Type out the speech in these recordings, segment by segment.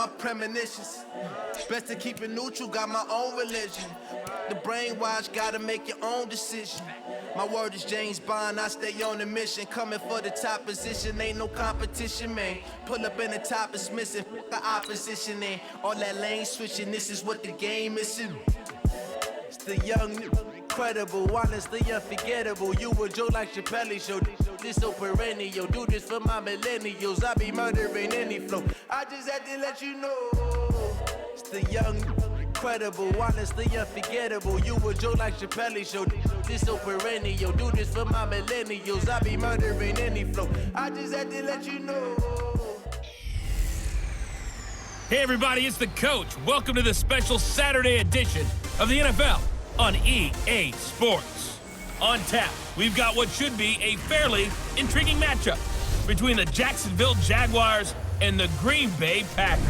dark premonitions. Best to keep it neutral, got my own religion. The brainwash, gotta make your own decision. My word is James Bond, I stay on a mission. Coming for the top position, ain't no competition, man. Pull up in the top, it's missing, the opposition, and all that lane switching, this is what the game is. It's the young, incredible, honestly unforgettable. You a Joe like Chappelle show, this so perennial. Do this for my millennials, I be murdering any flow. I just had to let you know. It's the young, incredible, honestly unforgettable. You a Joe like Chappelle show, this so perennial. Do this for my millennials, I be murdering any flow. I just had to let you know. Hey everybody, it's the coach. Welcome to the special Saturday edition of the NFL on EA Sports. On tap, we've got what should be a fairly intriguing matchup between the Jacksonville Jaguars and the Green Bay Packers.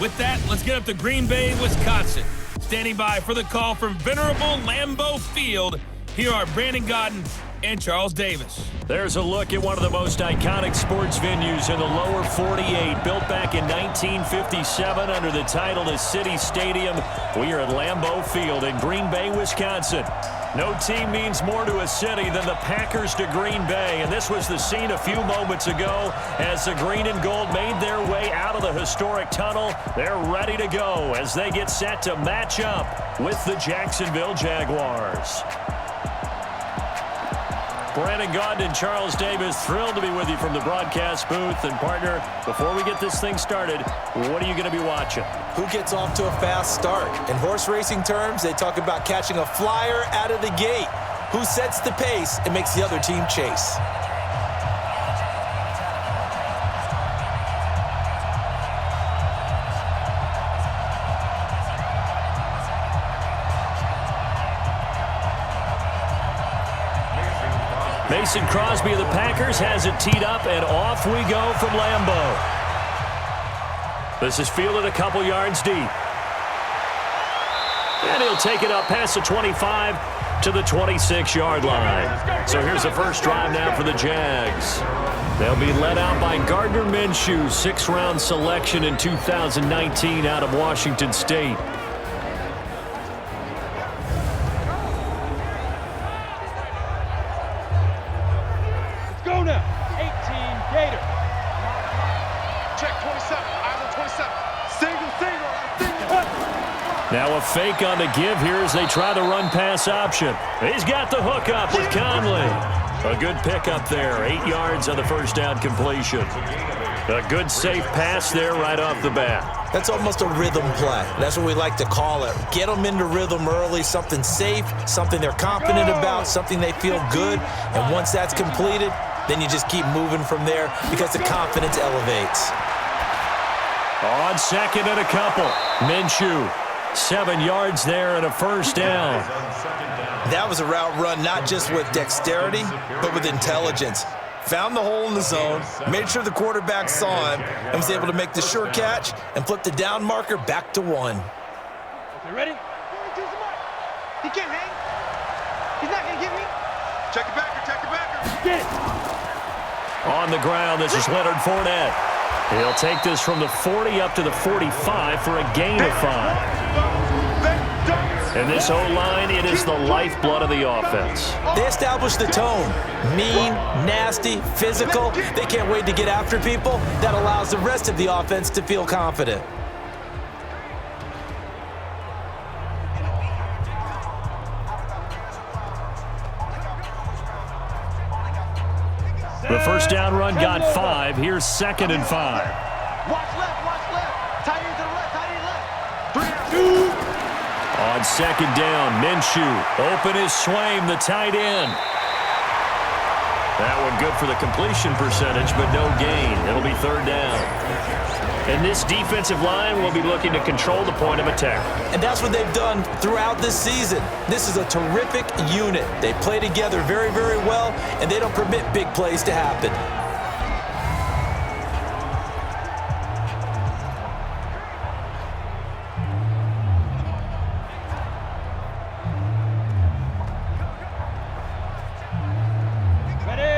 With that, let's get up to Green Bay, Wisconsin. Standing by for the call from venerable Lambeau Field, here are Brandon Godden and Charles Davis. There's a look at one of the most iconic sports venues in the lower 48, built back in 1957 under the title of City Stadium. We are at Lambeau Field in Green Bay, Wisconsin. No team means more to a city than the Packers to Green Bay, and this was the scene a few moments ago as the green and gold made their way out of the historic tunnel. They're ready to go as they get set to match up with the Jacksonville Jaguars. Brandon Godden and Charles Davis, thrilled to be with you from the broadcast booth. And partner, before we get this thing started, what are you going to be watching? Who gets off to a fast start? In horse racing terms, they talk about catching a flyer out of the gate. Who sets the pace and makes the other team chase? Mason Crosby of the Packers has it teed up, and off we go from Lambeau. This is fielded a couple yards deep. And he'll take it up past the 25 to the 26-yard line. So here's the first drive now for the Jags. They'll be led out by Gardner Minshew, 6th-round selection in 2019 out of Washington State. Now a fake on the give here as they try the run-pass option. He's got the hook up with Conley. A good pickup there, 8 yards on the first down completion. A good safe pass there right off the bat. That's almost a rhythm play. That's what we like to call it. Get them into rhythm early, something safe, something they're confident about, something they feel good. And once that's completed, then you just keep moving from there because the confidence elevates. On second and a couple, Minshew. 7 yards there and a first down. That was a route run not just with dexterity, but with intelligence. Found the hole in the zone, made sure the quarterback saw him, and was able to make the sure catch and flip the down marker back to 1. You ready? He can't hang. He's not going to get me. Check it backer, check it backer. Get it. On the ground, this is Leonard Fournette. He'll take this from the 40 up to the 45 for a gain of 5. And this O-line, it is the lifeblood of the offense. They establish the tone. Mean, nasty, physical. They can't wait to get after people. That allows the rest of the offense to feel confident. The first down run got 5. Here's 2nd and 5. Watch left. Tight end to the left, tight end left. 3 2. On second down, Minshew. Open is Swaim, the tight end. That one good for the completion percentage, but no gain. It'll be 3rd down. And this defensive line will be looking to control the point of attack. And that's what they've done throughout this season. This is a terrific unit. They play together very, very well, and they don't permit big plays to happen.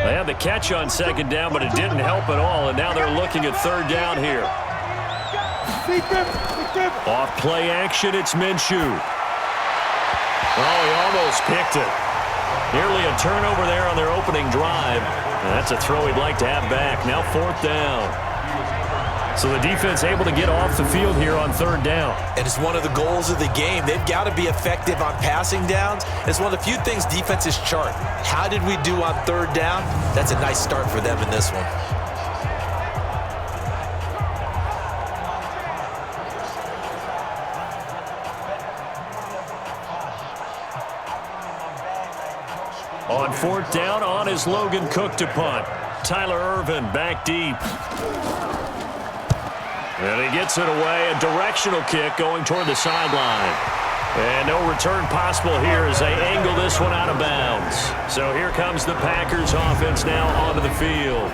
They had the catch on second down, but it didn't help at all, and now they're looking at 3rd down here. Off play action, it's Minshew. Oh, he almost picked it. Nearly a turnover there on their opening drive. And that's a throw he'd like to have back. Now 4th down. So the defense able to get off the field here on 3rd down. And it's one of the goals of the game. They've got to be effective on passing downs. It's one of the few things defenses chart. How did we do on 3rd down? That's a nice start for them in this one. On 4th down, on is Logan Cook to punt. Tyler Ervin back deep. And he gets it away. A directional kick going toward the sideline. And no return possible here as they angle this one out of bounds. So here comes the Packers offense now onto the field.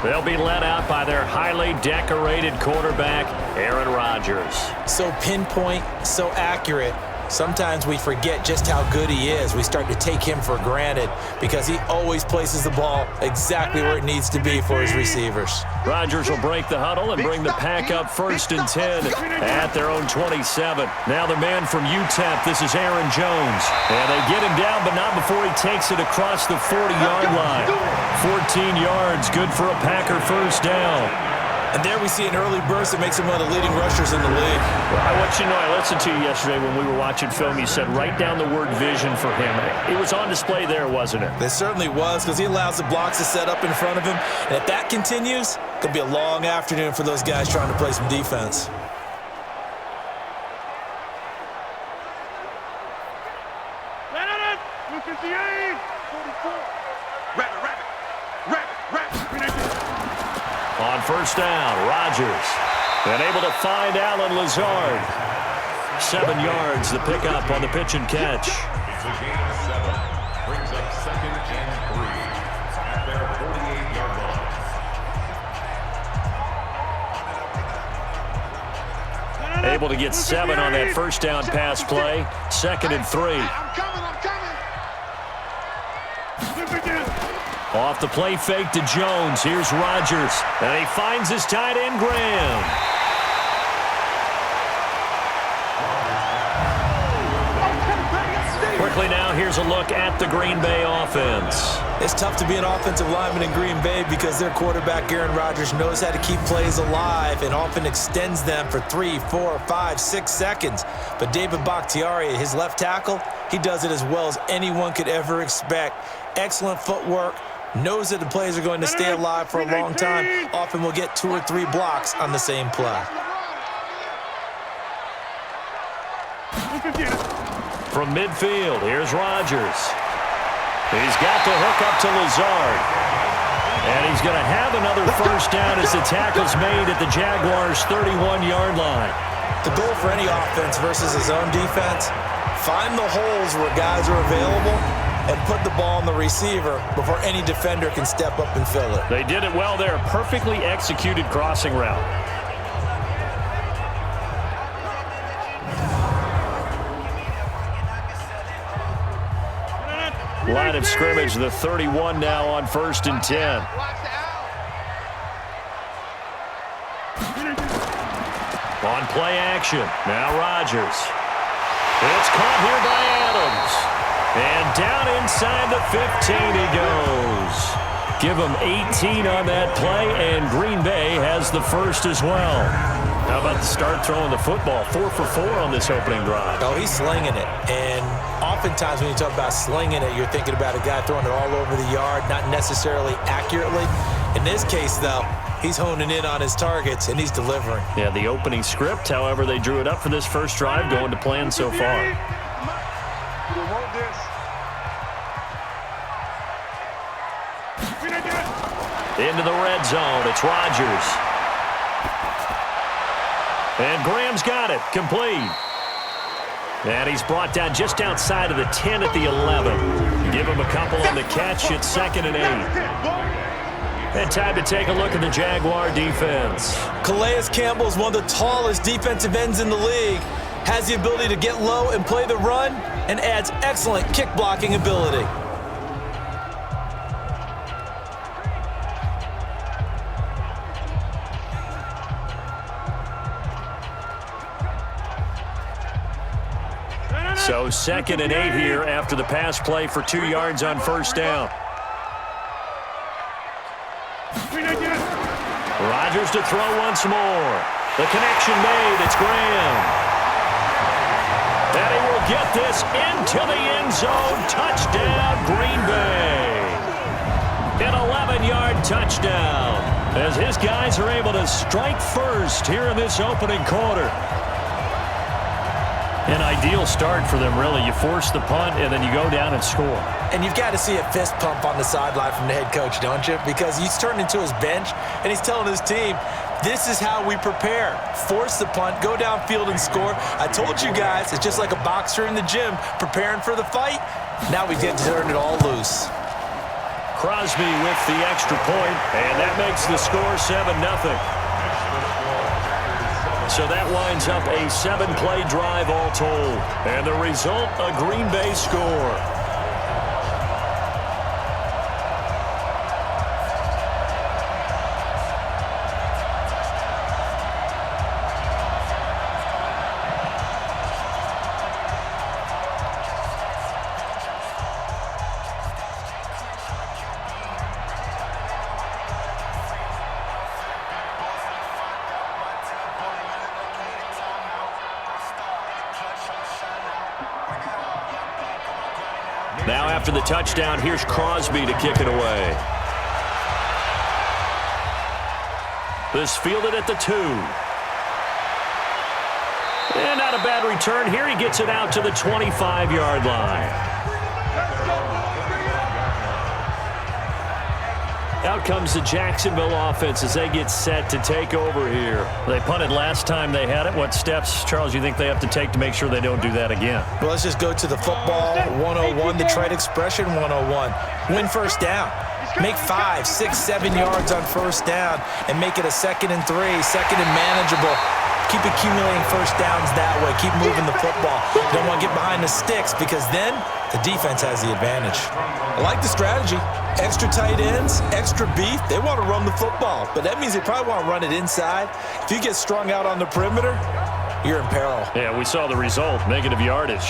They'll be led out by their highly decorated quarterback, Aaron Rodgers. So pinpoint, so accurate. Sometimes we forget just how good he is. We start to take him for granted because he always places the ball exactly where it needs to be for his receivers. Rodgers will break the huddle and bring the pack up 1st and 10 at their own 27. Now the man from UTEP, this is Aaron Jones. And they get him down, but not before he takes it across the 40-yard line. 14 yards, good for a Packer 1st down. And there we see an early burst that makes him one of the leading rushers in the league. I want you to know, I listened to you yesterday when we were watching film. You said write down the word vision for him. It was on display there, wasn't it? It certainly was, because he allows the blocks to set up in front of him. And if that continues, it could be a long afternoon for those guys trying to play some defense. On 1st down, Rodgers. And able to find Allen Lazard. 7 yards, the pickup on the pitch and catch. It's a gain of 7. Brings up 2nd and 3 at their 48-yard line. Able to get 7 on that 1st down pass play. 2nd and 3. Off the play fake to Jones. Here's Rodgers. And he finds his tight end, Graham. Quickly now, here's a look at the Green Bay offense. It's tough to be an offensive lineman in Green Bay because their quarterback, Aaron Rodgers, knows how to keep plays alive and often extends them for 3, 4, 5, 6 seconds. But David Bakhtiari, his left tackle, he does it as well as anyone could ever expect. Excellent footwork. Knows that the plays are going to stay alive for a long time. Often will get 2 or 3 blocks on the same play. From midfield, here's Rodgers. He's got to hook up to Lazard. And he's going to have another 1st down as the tackle's made at the Jaguars' 31-yard line. The goal for any offense versus his own defense, find the holes where guys are available and put the ball on the receiver before any defender can step up and fill it. They did it well there. Perfectly executed crossing route. Line of scrimmage, the 31 now on 1st and 10. On play action, now Rodgers. It's caught here by Adams. And down inside the 15 he goes. Give him 18 on that play, and Green Bay has the 1st as well. How about the start throwing the football? 4 for 4 on this opening drive. Oh, he's slinging it. And oftentimes when you talk about slinging it, you're thinking about a guy throwing it all over the yard, not necessarily accurately. In this case, though, he's honing in on his targets, and he's delivering. Yeah, the opening script, however, they drew it up for this first drive, going to plan so far. Into the red zone, it's Rodgers. And Graham's got it, complete. And he's brought down just outside of the 10 at the 11. Give him a couple on the catch, it's 2nd and 8. And time to take a look at the Jaguar defense. Calais Campbell is one of the tallest defensive ends in the league. Has the ability to get low and play the run, and adds excellent kick blocking ability. So 2nd and 8 here after the pass play for 2 yards on first down. Rodgers to throw once more. The connection made. It's Graham. And he will get this into the end zone. Touchdown, Green Bay. An 11-yard touchdown as his guys are able to strike first here in this opening quarter. An ideal start for them, really. You force the punt, and then you go down and score. And you've got to see a fist pump on the sideline from the head coach, don't you? Because he's turned into his bench, and he's telling his team, this is how we prepare. Force the punt, go downfield and score. I told you guys, it's just like a boxer in the gym preparing for the fight. Now we get to turn it all loose. Crosby with the extra point, and that makes the score 7-0. So that winds up a 7-play drive all told. And the result, a Green Bay score. Now after the touchdown, here's Crosby to kick it away. This fielded at the 2. And not a bad return here. He gets it out to the 25-yard line. Out comes the Jacksonville offense as they get set to take over here. They punted last time they had it. What steps, Charles, you think they have to take to make sure they don't do that again? Well, let's just go to the football 101, the trade expression 101. Win first down. Make 5, 6, 7 yards on first down and make it a 2nd and 3, 2nd and manageable. Keep accumulating first downs that way. Keep moving the football. You don't want to get behind the sticks because then the defense has the advantage. I like the strategy. Extra tight ends, extra beef. They want to run the football, but that means they probably want to run it inside. If you get strung out on the perimeter, you're in peril. Yeah, we saw the result, negative yardage.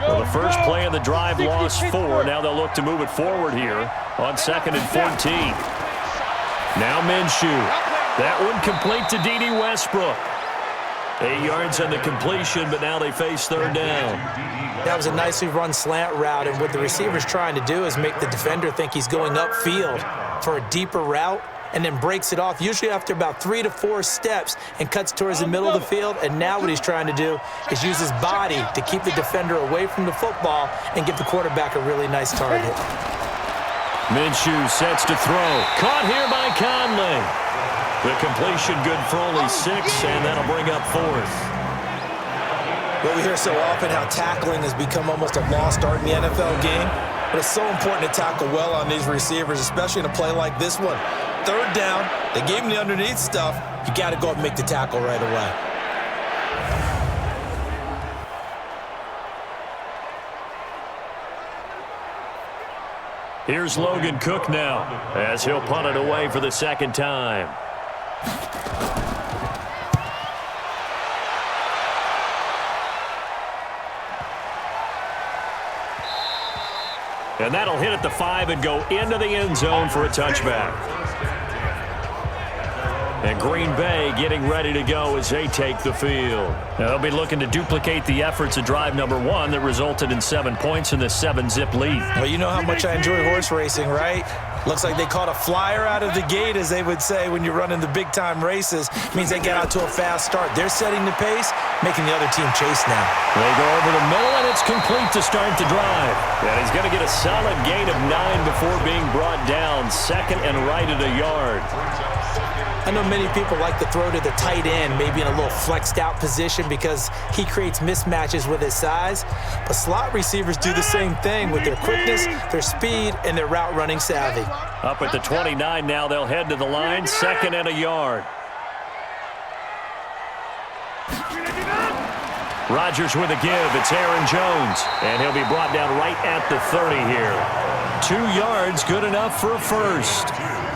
Well, the first play of the drive lost 4. Now they'll look to move it forward here on 2nd and 14. Now Minshew. That one complete to D.D. Westbrook. 8 yards on the completion, but now they face 3rd down. That was a nicely run slant route, and what the receiver's trying to do is make the defender think he's going upfield for a deeper route and then breaks it off, usually after about 3 to 4 steps, and cuts towards the middle of the field. And now what he's trying to do is use his body to keep the defender away from the football and give the quarterback a really nice target. Minshew sets to throw. Caught here by Conley. The completion good for only 6, and that'll bring up 4th. Well, we hear so often how tackling has become almost a lost art in the NFL game, but it's so important to tackle well on these receivers, especially in a play like this one. 3rd down, they gave him the underneath stuff. You got to go up and make the tackle right away. Here's Logan Cook now as he'll punt it away for the 2nd time. And that'll hit at the 5 and go into the end zone for a touchback. And Green Bay getting ready to go as they take the field. Now they'll be looking to duplicate the efforts of drive number 1 that resulted in 7 points in the 7-zip lead. Well, you know how much I enjoy horse racing, right? Looks like they caught a flyer out of the gate, as they would say when you're running the big-time races. Means they get out to a fast start. They're setting the pace, making the other team chase now. They go over the middle, and it's complete to start the drive. And he's going to get a solid gain of 9 before being brought down. 2nd and right at a yard. I know many people like to throw to the tight end, maybe in a little flexed out position because he creates mismatches with his size. But slot receivers do the same thing with their quickness, their speed, and their route running savvy. Up at the 29 now, they'll head to the line, 2nd and a yard. Rodgers with a give. It's Aaron Jones, and he'll be brought down right at the 30 here. 2 yards, good enough for a first.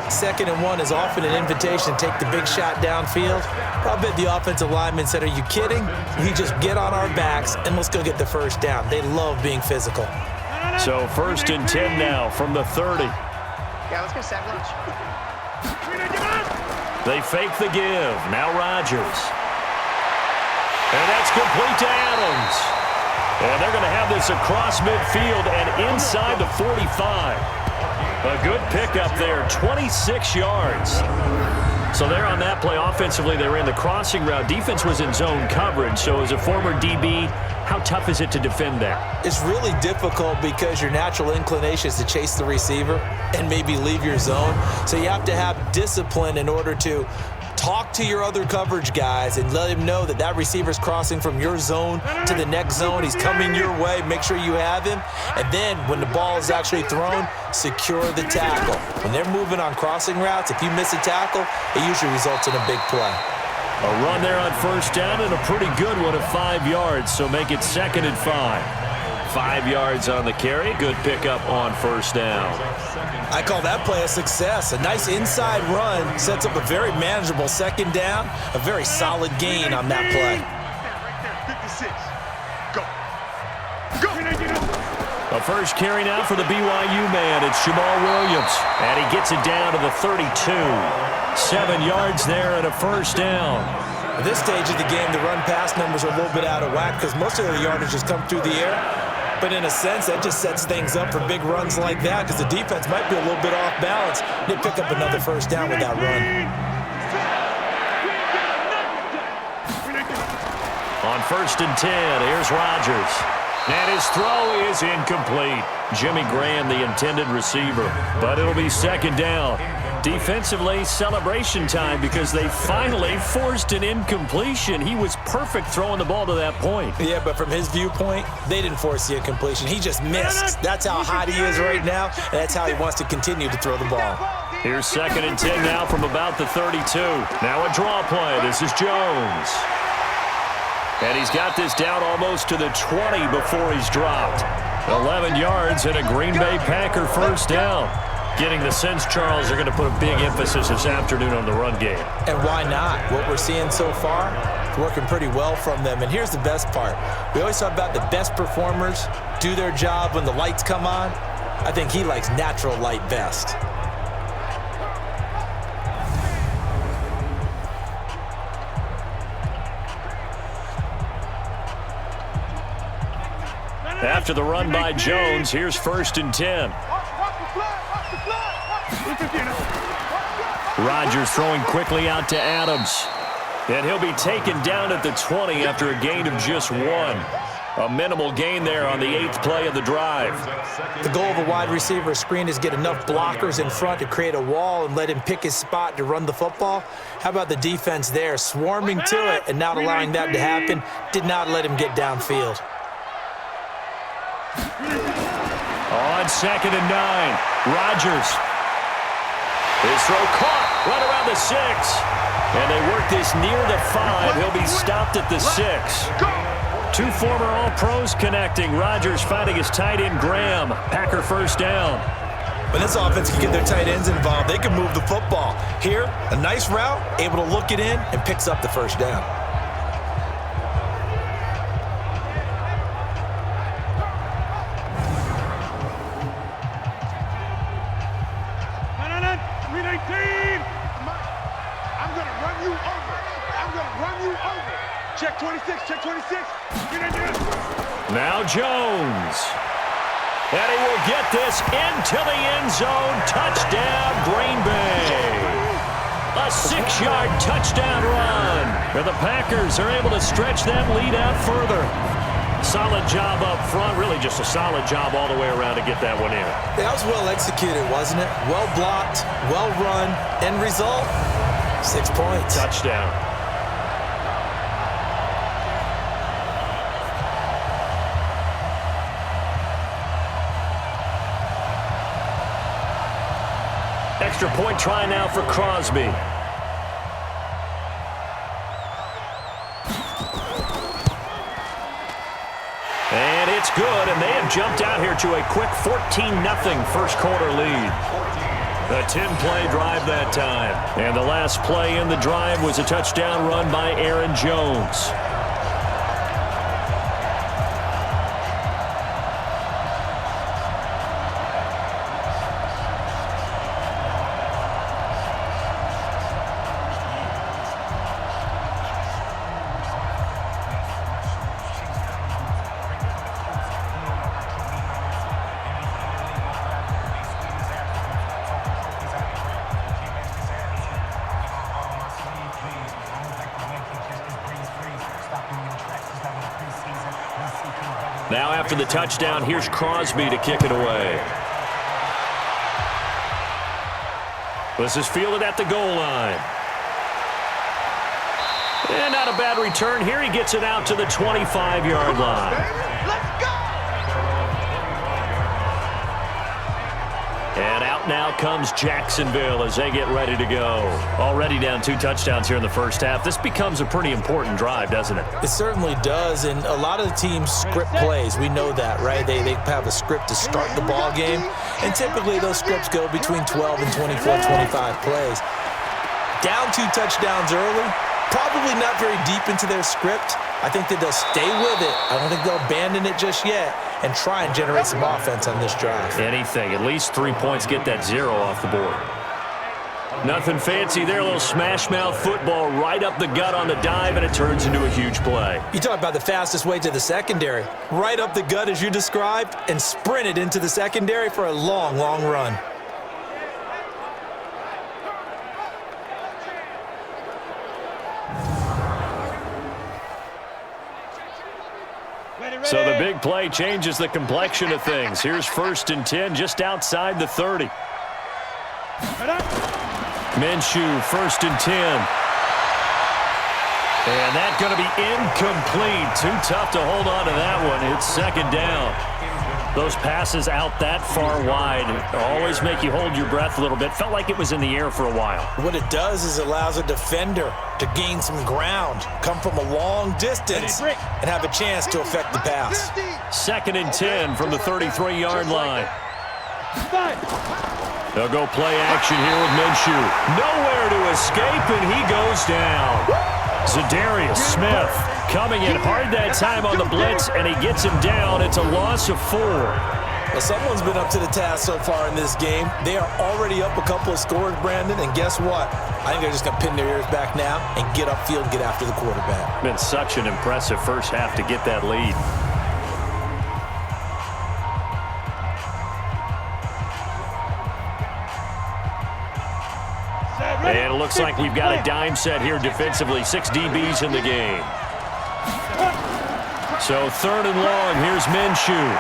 2nd and 1 is often an invitation to take the big shot downfield. I'll bet the offensive lineman said, are you kidding? We just get on our backs and let's go get the first down. They love being physical. So 1st and 10 now from the 30. Yeah, let's go sack lunch. They fake the give. Now Rodgers. And that's complete to Adams. And they're going to have this across midfield and inside the 45. A good pickup there, 26 yards. So there on that play, offensively, they ran the crossing route. Defense was in zone coverage. So as a former DB, how tough is it to defend that? It's really difficult because your natural inclination is to chase the receiver and maybe leave your zone. So you have to have discipline in order to talk to your other coverage guys and let him know that that receiver's crossing from your zone to the next zone. He's coming your way. Make sure you have him. And then when the ball is actually thrown, secure the tackle. When they're moving on crossing routes, if you miss a tackle, it usually results in a big play. A run there on 1st down and a pretty good one at 5 yards, so make it 2nd and 5. 5 yards on the carry. Good pickup on 1st down. I call that play a success. A nice inside run sets up a very manageable 2nd down. A very solid gain on that play. A first carry now for the BYU man. It's Jamal Williams. And he gets it down to the 32. 7 yards there and a 1st down. At this stage of the game, the run-pass numbers are a little bit out of whack because most of the yardage has come through the air. But in a sense, that just sets things up for big runs like that because the defense might be a little bit off balance. They pick up another 1st down with that run. On 1st and 10, here's Rodgers. And his throw is incomplete. Jimmy Graham, the intended receiver. But it'll be 2nd down. Defensively, celebration time because they finally forced an incompletion. He was perfect throwing the ball to that point. Yeah, but from his viewpoint, they didn't force the incompletion. He just missed. That's how hot he is right now, and that's how he wants to continue to throw the ball. Here's 2nd and 10 now from about the 32. Now a draw play. This is Jones. And he's got this down almost to the 20 before he's dropped. 11 yards and a Green Bay Packer 1st down. Getting the sense, Charles, they're going to put a big emphasis this afternoon on the run game. And why not? What we're seeing so far is working pretty well from them. And here's the best part. We always talk about the best performers do their job when the lights come on. I think he likes natural light best. After the run by Jones, here's 1st and 10. Rodgers throwing quickly out to Adams. And he'll be taken down at the 20 after a gain of just 1. A minimal gain there on the 8th play of the drive. The goal of a wide receiver screen is get enough blockers in front to create a wall and let him pick his spot to run the football. How about the defense there, swarming to it and not allowing that to happen? Did not let him get downfield. On 2nd and 9, Rodgers. His throw caught right around the 6. And they work this near the 5. He'll be stopped at the 6. 2 former All-Pros connecting. Rodgers finding his tight end, Graham. Packer 1st down. When this offense can get their tight ends involved, they can move the football. Here, a nice route, able to look it in, and picks up the 1st down. Check 26, check 26. Now Jones. And he will get this into the end zone. Touchdown, Green Bay. A 6-yard touchdown run. And the Packers are able to stretch that lead out further. Solid job up front. Really just a solid job all the way around to get that one in. That was well executed, wasn't it? Well blocked, well run. End result, 6 points. Touchdown. Extra point try now for Crosby. And it's good, and they have jumped out here to a quick 14-0 first quarter lead. A 10-play drive that time. And the last play in the drive was a touchdown run by Aaron Jones. Now after the touchdown, here's Crosby to kick it away. This is fielded at the goal line. And not a bad return here. He gets it out to the 25-yard line. Let's go! And out now comes Jacksonville as they get ready to go. Already down 2 touchdowns here in the first half. This becomes a pretty important drive, doesn't it? It certainly does, and a lot of the teams script plays. We know that, right? They have a script to start the ball game, and typically those scripts go between 12 and 24, 25 plays. Down 2 touchdowns early, probably not very deep into their script. I think that they'll stay with it. I don't think they'll abandon it just yet and try and generate some offense on this drive. Anything. At least 3 points, get that 0 off the board. Nothing fancy there. A little smash-mouth football right up the gut on the dive, and it turns into a huge play. You talk about the fastest way to the secondary. Right up the gut as you described and sprinted into the secondary for a long, long run. So the big play changes the complexion of things. Here's 1st and 10 just outside the 30. Minshew, 1st and 10. And that's going to be incomplete. Too tough to hold on to that one. It's 2nd down. Those passes out that far wide always make you hold your breath a little bit. Felt like it was in the air for a while. What it does is it allows a defender to gain some ground, come from a long distance, and have a chance to affect the pass. 2nd and 10 from the 33-yard line. They'll go play action here with Minshew. Nowhere to escape, and he goes down. Zadarius Smith coming in hard that time on the blitz, and he gets him down. It's a loss of 4. Well, someone's been up to the task so far in this game. They are already up a couple of scores, Brandon, and guess what? I think they're just going to pin their ears back now and get upfield and get after the quarterback. Been such an impressive first half to get that lead. And it looks like we've got a dime set here defensively. 6 DBs in the game. So 3rd and long, here's Minshew.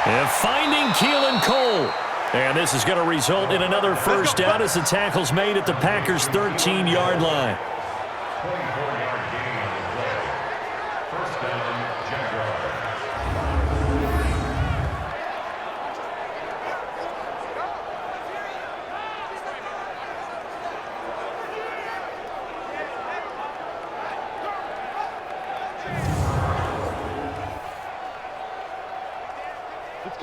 And finding Keelan Cole. And this is going to result in another first down as the tackle's made at the Packers' 13-yard line. First down, Jaguars.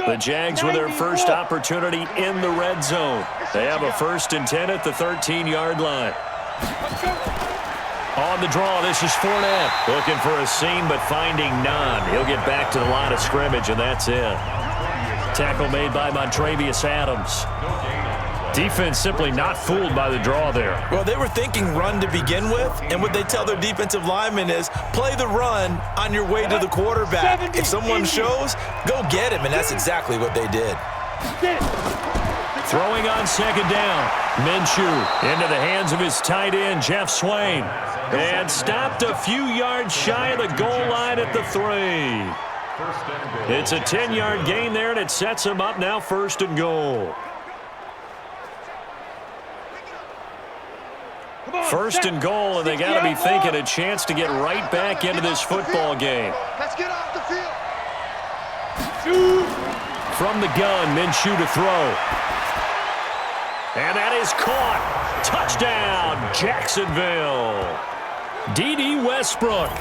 The Jags with their first opportunity in the red zone. They have a 1st and 10 at the 13-yard line. On the draw, this is Fournette. Looking for a seam, but finding none. He'll get back to the line of scrimmage, and that's it. Tackle made by Montravius Adams. Defense simply not fooled by the draw there. Well, they were thinking run to begin with, and what they tell their defensive linemen is play the run on your way to the quarterback. If someone shows, go get him, and that's exactly what they did. Throwing on 2nd down. Minshew into the hands of his tight end, Jeff Swain. And stopped a few yards shy of the goal line at the 3. It's a 10-yard gain there, and it sets him up now 1st and goal. 1st and goal, and they got to be thinking a chance to get right back into this football game. Let's get off the field. From the gun, Minshew to throw. And that is caught. Touchdown, Jacksonville. D.D. Westbrook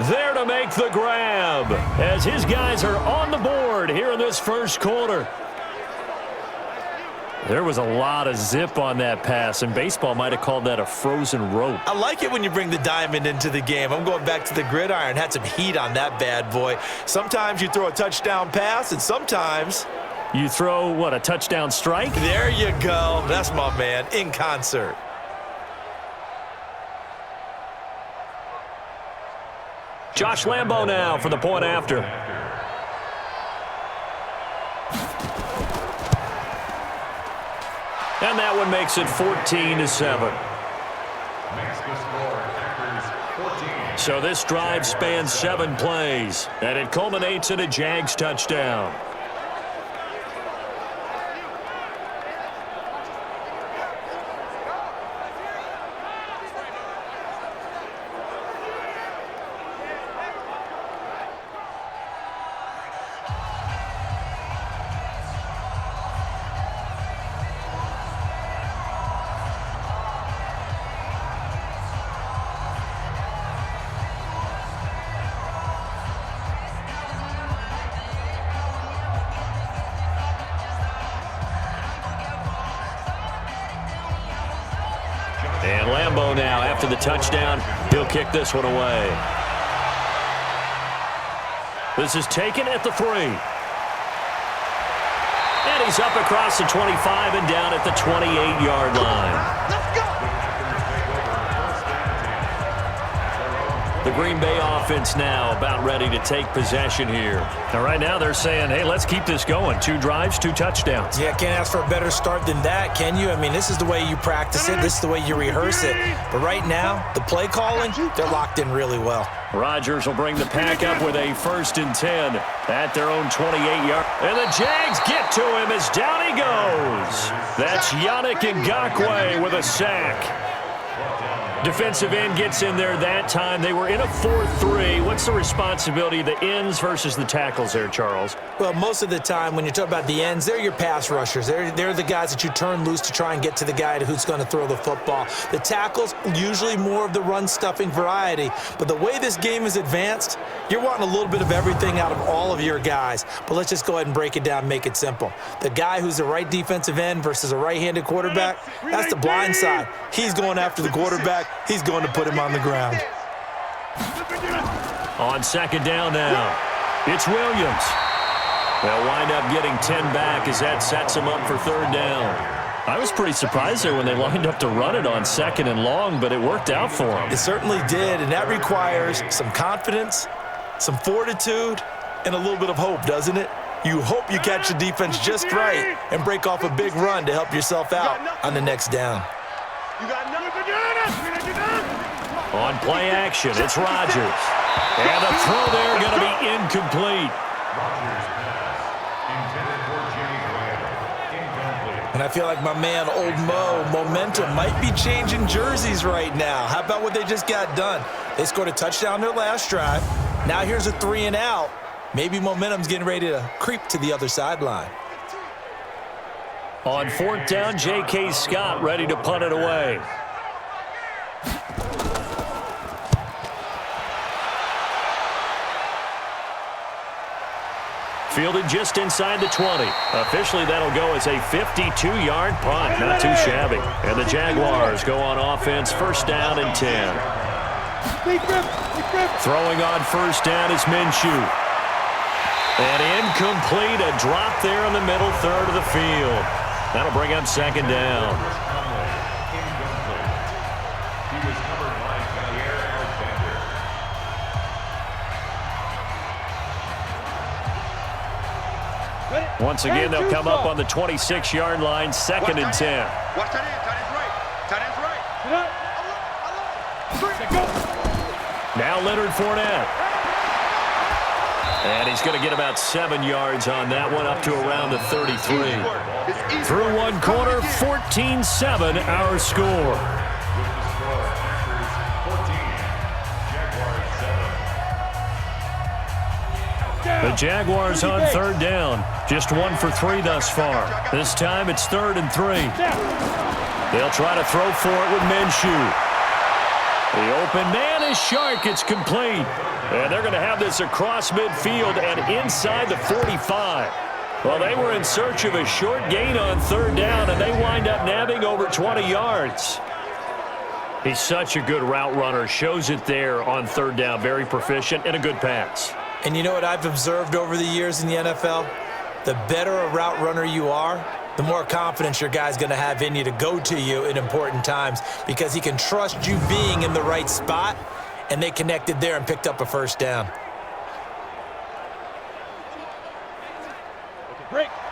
there to make the grab as his guys are on the board here in this first quarter. There was a lot of zip on that pass, and baseball might have called that a frozen rope. I like it when you bring the diamond into the game. I'm going back to the gridiron. Had some heat on that bad boy. Sometimes you throw a touchdown pass, and sometimes you throw, what, a touchdown strike? There you go. That's my man, in concert. Josh Lambo now for the point after. And that one makes it 14-7. So this drive spans 7 plays, and it culminates in a Jags touchdown. And Lambo now, after the touchdown, he'll kick this one away. This is taken at the 3. And he's up across the 25 and down at the 28-yard line. Let's go! The Green Bay offense now about ready to take possession here. Now, right now they're saying, hey, let's keep this going. 2 drives, 2 touchdowns. Yeah, can't ask for a better start than that, can you? I mean, this is the way you practice it. This is the way you rehearse it. But right now, the play calling, they're locked in really well. Rodgers will bring the pack up with a 1st and 10 at their own 28-yard. And the Jags get to him as down he goes. That's Yannick Ngakoue with a sack. Defensive end gets in there that time. They were in a 4-3. What's the responsibility of the ends versus the tackles there, Charles? Well, most of the time when you talk about the ends, they're your pass rushers. They're the guys that you turn loose to try and get to the guy who's going to throw the football. The tackles, usually more of the run-stuffing variety. But the way this game is advanced, you're wanting a little bit of everything out of all of your guys. But let's just go ahead and break it down and make it simple. The guy who's the right defensive end versus a right-handed quarterback, that's the blind side. He's going after the quarterback. He's going to put him on the ground. On 2nd down now, it's Williams. They'll wind up getting 10 back as that sets him up for 3rd down. I was pretty surprised there when they lined up to run it on 2nd and long, but it worked out for him. It certainly did, and that requires some confidence, some fortitude, and a little bit of hope, doesn't it? You hope you catch the defense just right and break off a big run to help yourself out on the next down. On play action, it's Rodgers. And the throw there going to be incomplete. And I feel like my man, Old Mo, momentum might be changing jerseys right now. How about what they just got done? They scored a touchdown their last drive. Now here's a 3 and out. Maybe momentum's getting ready to creep to the other sideline. On 4th down, J.K. Scott ready to punt it away. Fielded just inside the 20. Officially, that'll go as a 52-yard punt. Not too shabby. And the Jaguars go on offense, 1st down and 10. Throwing on 1st down is Minshew. And incomplete, a drop there in the middle 3rd of the field. That'll bring up 2nd down. Once again, they'll come up on the 26-yard line, 2nd and 10. Watch tight end. Tight end's right. Tight end's right. Now Leonard Fournette. And he's going to get about 7 yards on that one, up to around the 33. Through 1 quarter, 14-7 our score. The Jaguars on 3rd down. Just 1 for 3 thus far. This time it's 3rd and 3. They'll try to throw for it with Minshew. The open man is Shark. It's complete. And they're going to have this across midfield and inside the 45. Well, they were in search of a short gain on third down, and they wind up nabbing over 20 yards. He's such a good route runner. Shows it there on third down. Very proficient and a good pass. And you know what I've observed over the years in the NFL? The better a route runner you are, the more confidence your guy's going to have in you to go to you in important times because he can trust you being in the right spot, and they connected there and picked up a first down.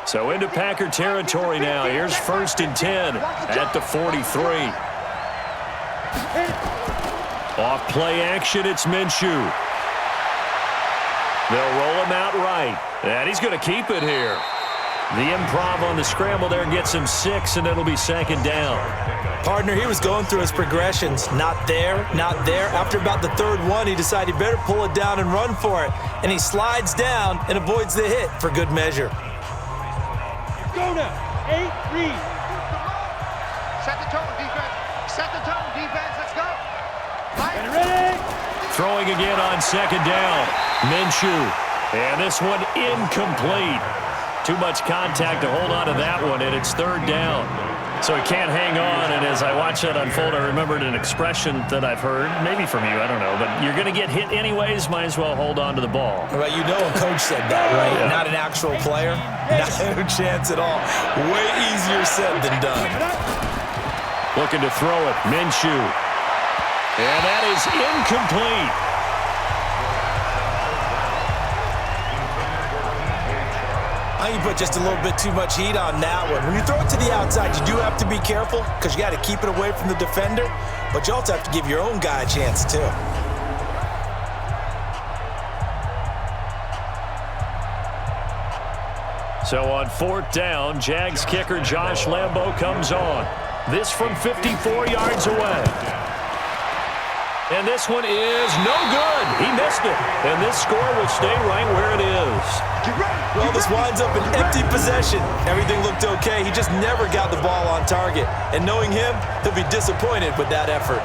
So into Packer territory now. Here's 1st and 10 at the 43. Off play action, it's Minshew. They'll roll him out right. And he's going to keep it here. The improv on the scramble there gets him 6, and it'll be 2nd down. Partner, he was going through his progressions. Not there, not there. After about the 3rd one, he decided he better pull it down and run for it. And he slides down and avoids the hit for good measure. Go now. 8, read. Set the tone, defense. Set the tone, defense. Let's go. Ready. Throwing again on 2nd down. Minshew. And this one incomplete. Too much contact to hold on to that one, and it's 3rd down. So he can't hang on, and as I watch that unfold, I remembered an expression that I've heard, maybe from you, I don't know, but you're going to get hit anyways, might as well hold on to the ball. Well, you know a coach said that, right? Yeah. Not an actual player. No chance at all. Way easier said than done. Looking to throw it, Minshew. And that is incomplete. I think you put just a little bit too much heat on that one. When you throw it to the outside, you do have to be careful because you got to keep it away from the defender, but you also have to give your own guy a chance too. So on 4th down, Jags kicker Josh Lambo comes on. This from 54 yards away. And this one is no good. He missed it. And this score will stay right where it is. Well, this winds up an empty possession. Everything looked okay. He just never got the ball on target. And knowing him, he'll be disappointed with that effort.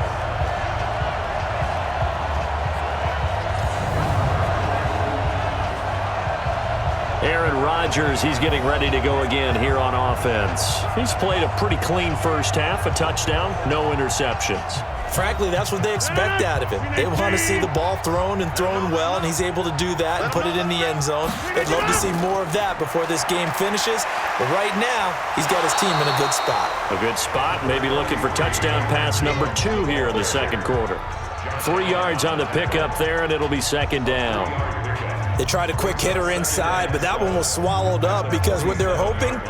Aaron Rodgers, he's getting ready to go again here on offense. He's played a pretty clean first half, a touchdown, no interceptions. Frankly, that's what they expect out of him. They want to see the ball thrown and thrown well, and he's able to do that and put it in the end zone. They'd love to see more of that before this game finishes. But right now, he's got his team in a good spot. A good spot, maybe looking for touchdown pass number 2 here in the 2nd quarter. 3 yards on the pickup there, and it'll be 2nd down. They tried a quick hitter inside, but that one was swallowed up because what they're hoping,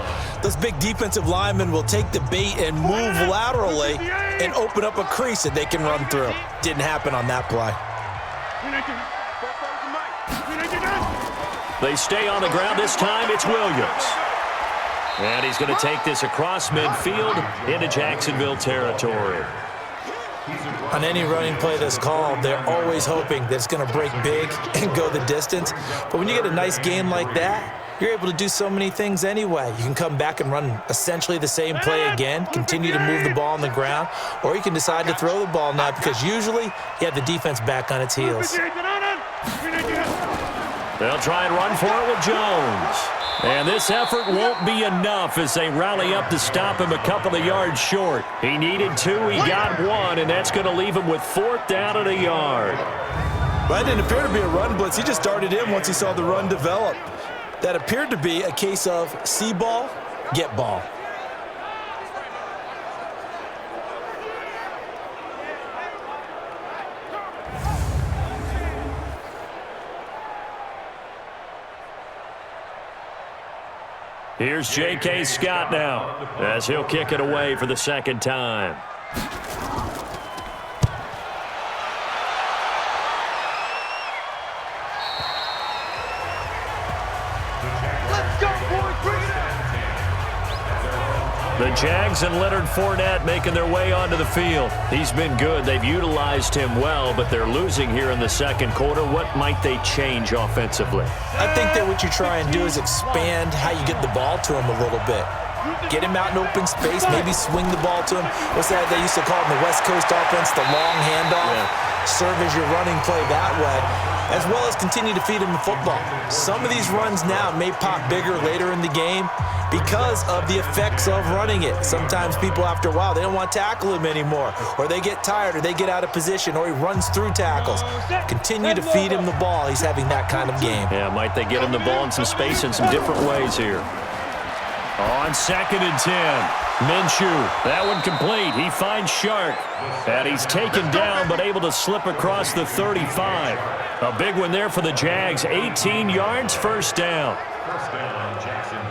those big defensive linemen will take the bait and move laterally and open up a crease that they can run through. Didn't happen on that play. They stay on the ground. This time it's Williams. And he's going to take this across midfield into Jacksonville territory. On any running play that's called, they're always hoping that it's going to break big and go the distance. But when you get a nice game like that, you're able to do so many things anyway. You can come back and run essentially the same play again, continue to move the ball on the ground, or you can decide to throw the ball now because usually you have the defense back on its heels. They'll try and run for it with Jones. And this effort won't be enough as they rally up to stop him a couple of yards short. He needed 2, he got 1, and that's going to leave him with 4th down and a yard. Well, that didn't appear to be a run blitz. He just darted in once he saw the run develop. That appeared to be a case of see ball, get ball. Here's J.K. Scott now as he'll kick it away for the 2nd time. The Jags and Leonard Fournette making their way onto the field. He's been good. They've utilized him well, but they're losing here in the 2nd quarter. What might they change offensively? I think that what you try and do is expand how you get the ball to him a little bit. Get him out in open space, maybe swing the ball to him. What's that they used to call it in the West Coast offense, the long handoff? Yeah. serve as your running play that way, as well as continue to feed him the football. Some of these runs now may pop bigger later in the game because of the effects of running it. Sometimes people, after a while, they don't want to tackle him anymore, or they get tired, or they get out of position, or he runs through tackles. Continue to feed him the ball. He's having that kind of game. Yeah, might they get him the ball in some space in some different ways here. On 2nd and 10, Minshew, that one complete. He finds Shark, and he's taken down but able to slip across the 35. A big one there for the Jags, 18 yards, first down. First down, Jacksonville.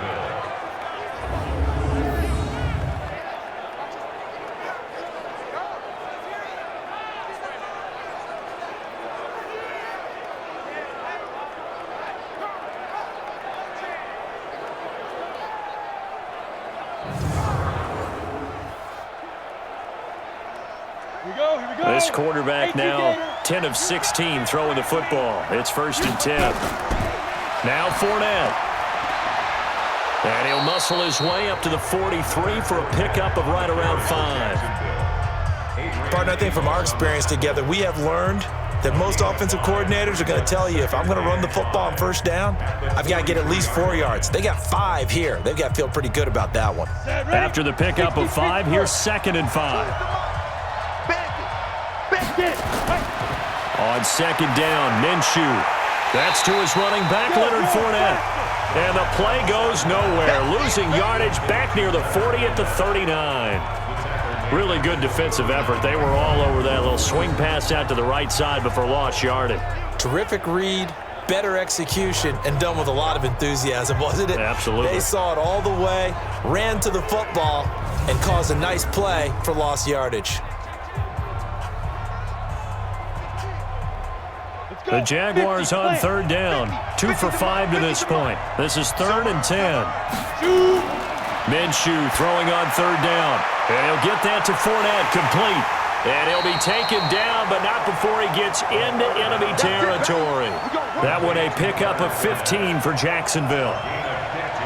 This quarterback now 10 of 16 throwing the football. It's 1st and 10. Now Fournette. And he'll muscle his way up to the 43 for a pickup of right around 5. Partner, I think from our experience together, we have learned that most offensive coordinators are going to tell you, if I'm going to run the football on 1st down, I've got to get at least 4 yards. They got 5 here. They've got to feel pretty good about that one. After the pickup of 5, here's 2nd and 5. On 2nd down, Minshew. That's to his running back, Leonard Fournette. And the play goes nowhere. Losing yardage back near the 40 at the 39. Really good defensive effort. They were all over that little swing pass out to the right side before lost yardage. Terrific read, better execution, and done with a lot of enthusiasm, wasn't it? Absolutely. They saw it all the way, ran to the football, and caused a nice play for lost yardage. The Jaguars on 3rd down. 2 for 5 to this point. This is 3rd and 10. Minshew throwing on 3rd down. And he'll get that to Fournette, complete. And he'll be taken down, but not before he gets into enemy territory. That one a pickup of 15 for Jacksonville.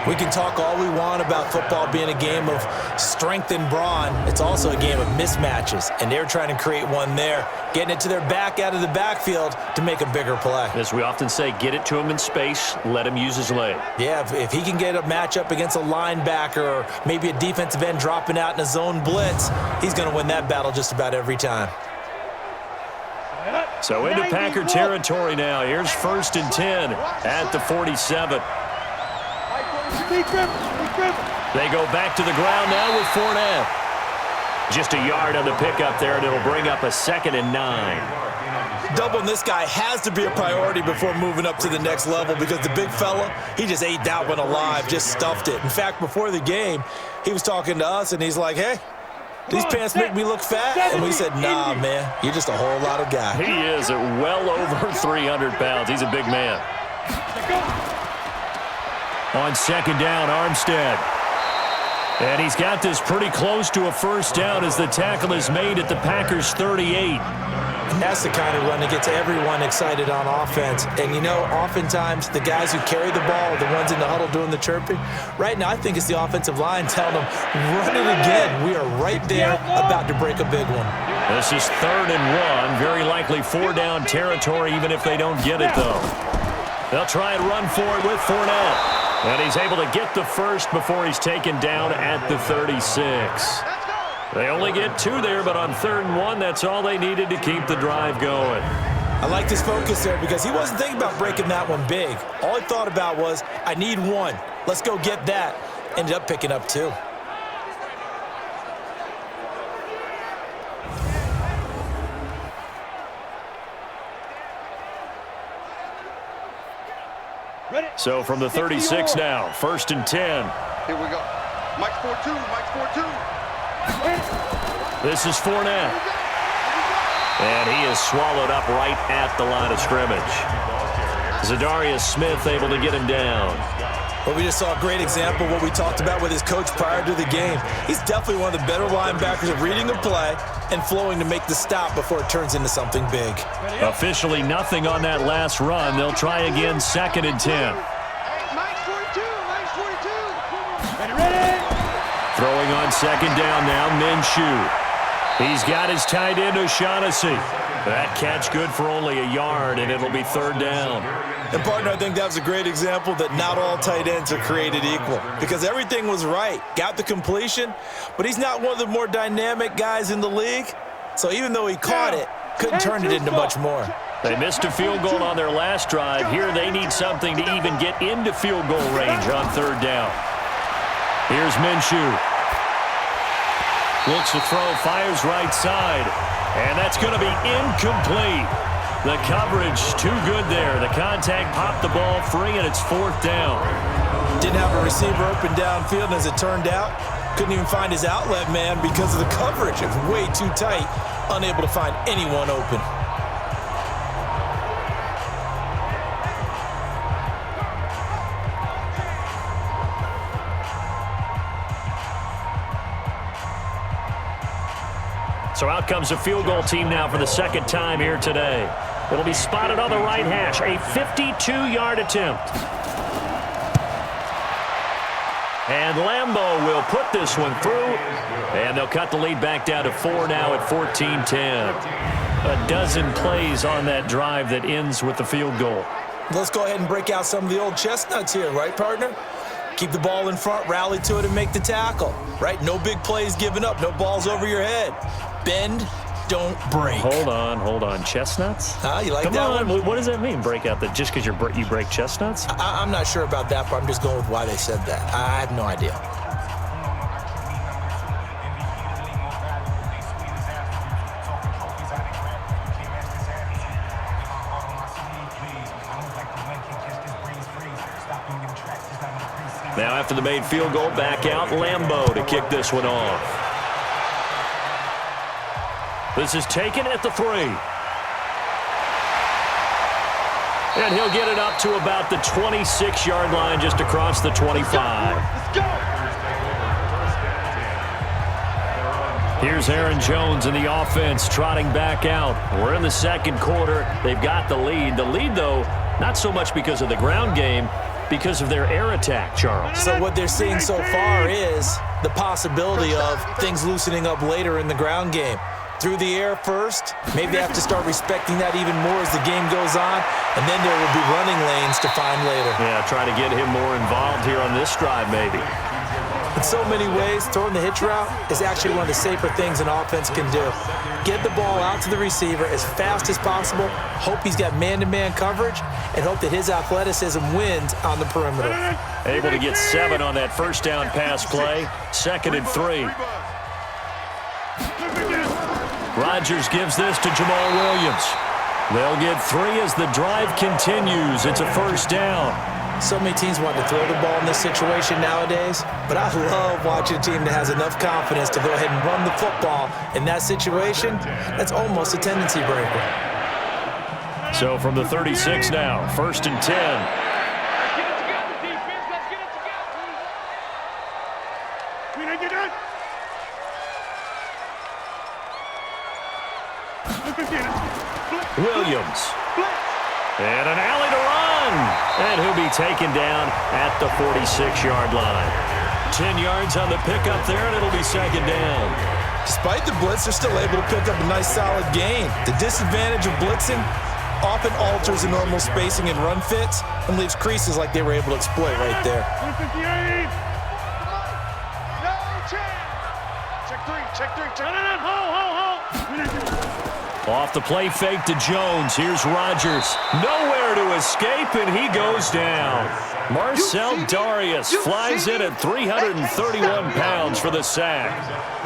We can talk all we want about football being a game of strength and brawn. It's also a game of mismatches, and they're trying to create one there, getting it to their back out of the backfield to make a bigger play. As we often say, get it to him in space, let him use his leg. Yeah, if he can get a matchup against a linebacker or maybe a defensive end dropping out in a zone blitz, he's going to win that battle just about every time. So into Packer territory now. Here's 1st and 10 at the 47. They go back to the ground now with Fournette. Just a yard on the pickup there, and it'll bring up a 2nd and 9. Doubling this guy has to be a priority before moving up to the next level, because the big fella, he just ate that one alive, just stuffed it. In fact, before the game, he was talking to us, and he's like, hey, these pants make me look fat? And we said, nah, man, you're just a whole lot of guy. He is at well over 300 pounds. He's a big man. On 2nd down, Armstead. And he's got this pretty close to a 1st down as the tackle is made at the Packers' 38. And that's the kind of run that gets everyone excited on offense. And, you know, oftentimes the guys who carry the ball are the ones in the huddle doing the chirping. Right now, I think it's the offensive line telling them, run it again. We are right there about to break a big one. This is 3rd and 1. Very likely 4-down territory, even if they don't get it, though. They'll try and run for it with Fournette. And he's able to get the 1st before he's taken down at the 36. They only get 2 there, but on 3rd and 1, that's all they needed to keep the drive going. I like his focus there because he wasn't thinking about breaking that one big. All he thought about was, I need 1. Let's go get that. Ended up picking up 2. So from the 36 now, 1st and 10. Here we go. Mike's 4-2. Mike's 4-2. This is Fournette. And he is swallowed up right at the line of scrimmage. Zadarius Smith able to get him down. Well, we just saw a great example of what we talked about with his coach prior to the game. He's definitely one of the better linebackers of reading a play and flowing to make the stop before it turns into something big. Officially nothing on that last run. They'll try again, 2nd and 10. Mike's 42. Mike's 42. Throwing on 2nd down now, Minshew. He's got his tight end, O'Shaughnessy. That catch good for only a yard, and it'll be 3rd down. And, partner, I think that was a great example that not all tight ends are created equal because everything was right. Got the completion, but he's not one of the more dynamic guys in the league. So even though he caught it, couldn't turn it into much more. They missed a field goal on their last drive. Here they need something to even get into field goal range on 3rd down. Here's Minshew. Looks to throw, fires right side. And that's going to be incomplete. The coverage too good there. The contact popped the ball free, and it's 4th down. Didn't have a receiver open downfield, and as it turned out, couldn't even find his outlet man because of the coverage. It was way too tight, unable to find anyone open. So out comes a field goal team now for the 2nd time here today. It'll be spotted on the right hash. A 52-yard attempt. And Lambeau will put this one through. And they'll cut the lead back down to 4 now at 14-10. A dozen plays on that drive that ends with the field goal. Let's go ahead and break out some of the old chestnuts here, right, partner? Keep the ball in front, rally to it, and make the tackle, right? No big plays given up, no balls over your head. Bend, don't break. Hold on. Chestnuts? You like Come that on. one? What does that mean, break out? Just because you break chestnuts? I'm not sure about that, but I'm just going with why they said that. I have no idea. Now after the made field goal, back out Lambeau to kick this one off. This is taken at the 3. And he'll get it up to about the 26-yard line, just across the 25. Let's go. Here's Aaron Jones in the offense trotting back out. We're in the 2nd quarter. They've got the lead. The lead, though, not so much because of the ground game, because of their air attack, Charles. So what they're seeing so far is the possibility of things loosening up later in the ground game. Through the air first, maybe they have to start respecting that even more as the game goes on, and then there will be running lanes to find later. Yeah, try to get him more involved here on this drive, maybe. In so many ways, throwing the hitch route is actually one of the safer things an offense can do. Get the ball out to the receiver as fast as possible, hope he's got man-to-man coverage, and hope that his athleticism wins on the perimeter. Able to get 7 on that 1st down pass play. 2nd and 3. Rodgers gives this to Jamal Williams. They'll get 3 as the drive continues. It's a 1st down. So many teams want to throw the ball in this situation nowadays, but I love watching a team that has enough confidence to go ahead and run the football. In that situation, that's almost a tendency breaker. So from the 36 now, 1st and 10. Let's get it together, defense. Let's get it together. We didn't get that. Williams. And an alley to run. And he'll be taken down at the 46-yard line. 10 yards on the pickup there, and it'll be 2nd down. Despite the blitz, they're still able to pick up a nice solid gain. The disadvantage of blitzing often alters the normal spacing and run fits and leaves creases like they were able to exploit right there. 158. No chance. Check 3. Check 3. Check. No. Hold. Off the play fake to Jones. Here's Rodgers. Nowhere to escape, and he goes down. Marcel Darius flies in at 331 pounds for the sack.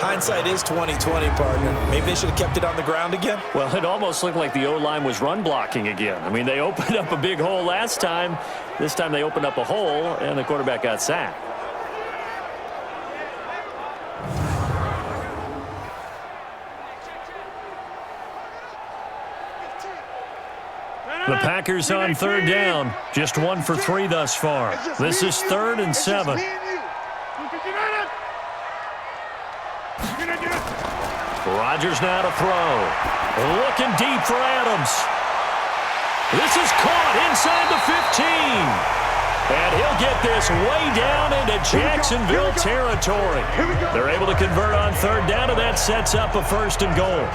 Hindsight is 20/20, partner. Maybe they should have kept it on the ground again. Well, it almost looked like the O-line was run blocking again. I mean, they opened up a big hole last time. This time they opened up a hole, and the quarterback got sacked. The Packers on 3rd down. Just 1 for 3 thus far. This is 3rd and 7. Rodgers now to throw. Looking deep for Adams. This is caught inside the 15. And he'll get this way down into Jacksonville territory. They're able to convert on third down, and that sets up a 1st and goal.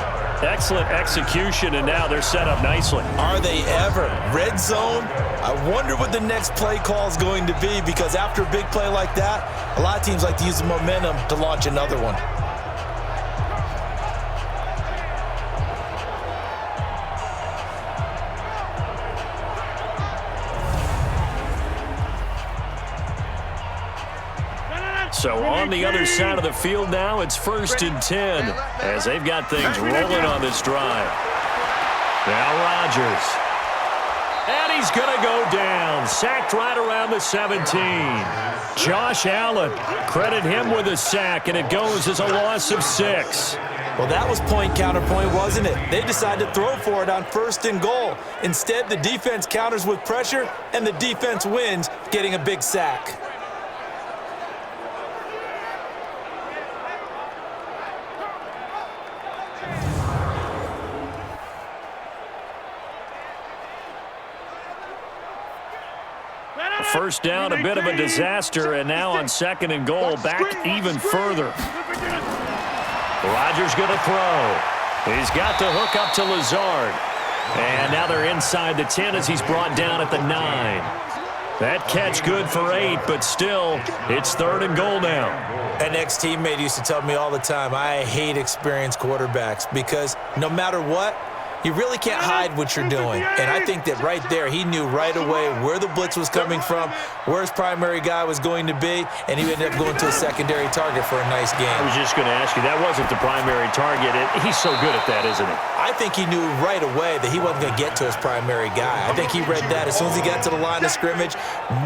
Excellent execution, and now they're set up nicely. Are they ever? Red zone? I wonder what the next play call is going to be, because after a big play like that, a lot of teams like to use the momentum to launch another one. So on the other side of the field now, it's 1st and 10 as they've got things rolling on this drive. Now Rodgers. And he's going to go down. Sacked right around the 17. Josh Allen, credit him with a sack, and it goes as a loss of 6. Well, that was point counterpoint, wasn't it? They decided to throw for it on 1st and goal. Instead, the defense counters with pressure, and the defense wins, getting a big sack. First down, a bit of a disaster, and now on 2nd and goal, back even further. Rodgers going to throw. He's got the hook up to Lazard. And now they're inside the 10 as he's brought down at the 9. That catch good for 8, but still, it's 3rd and goal now. An ex-teammate used to tell me all the time, I hate experienced quarterbacks because no matter what, you really can't hide what you're doing. And I think that right there, he knew right away where the blitz was coming from, where his primary guy was going to be, and he ended up going to a secondary target for a nice game. I was just going to ask you, that wasn't the primary target. He's so good at that, isn't he? I think he knew right away that he wasn't going to get to his primary guy. I think he read that as soon as he got to the line of scrimmage,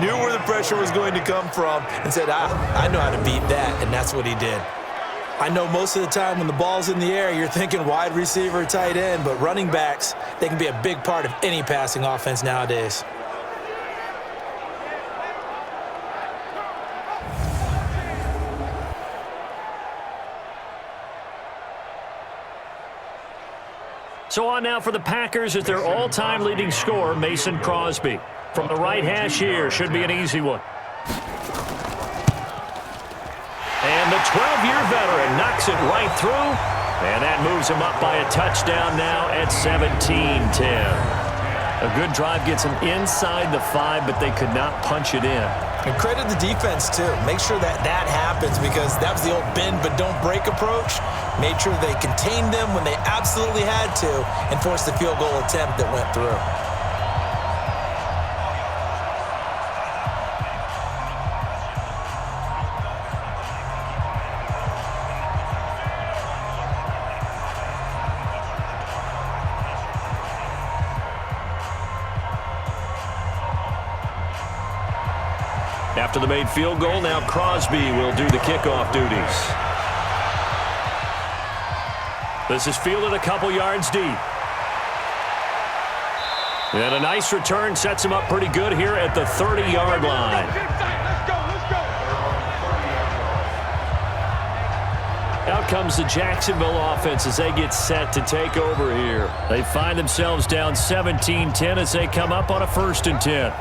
knew where the pressure was going to come from, and said, I know how to beat that, and that's what he did. I know most of the time when the ball's in the air, you're thinking wide receiver, tight end, but running backs, they can be a big part of any passing offense nowadays. So on now for the Packers is their all-time leading scorer, Mason Crosby. From the right hash here, should be an easy one. And the 12-year veteran knocks it right through, and that moves him up by a touchdown now at 17-10. A good drive gets them inside the 5, but they could not punch it in. And credit the defense, too. Make sure that happens because that was the old bend but don't break approach. Made sure they contained them when they absolutely had to and forced the field goal attempt that went through. After the made field goal, now Crosby will do the kickoff duties. This is fielded a couple yards deep. And a nice return sets him up pretty good here at the 30-yard line. Out comes the Jacksonville offense as they get set to take over here. They find themselves down 17-10 as they come up on a 1st and 10.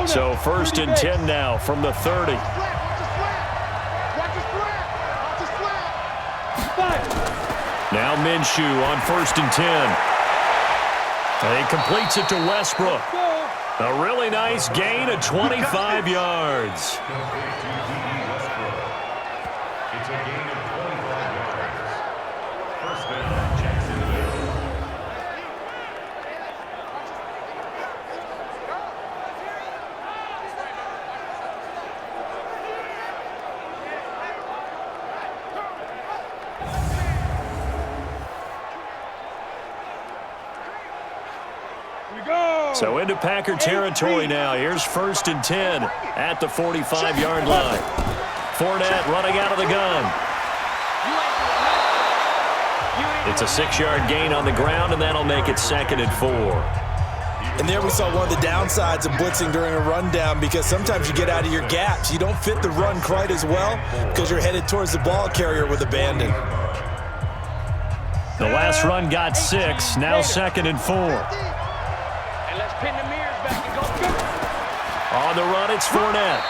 So 1st and 10 now from the 30. Now Minshew on 1st and 10. And he completes it to Westbrook. A really nice gain of 25 yards. It's a gain of 25 yards. First down, Jacksonville. So into Packer territory now. Here's 1st and 10 at the 45-yard line. Fournette running out of the gun. It's a 6-yard gain on the ground, and that'll make it 2nd and 4. And there we saw one of the downsides of blitzing during a rundown because sometimes you get out of your gaps. You don't fit the run quite as well because you're headed towards the ball carrier with abandon. The last run got 6, now 2nd and 4. And let's pin the mirrors back and go. On the run, it's Fournette.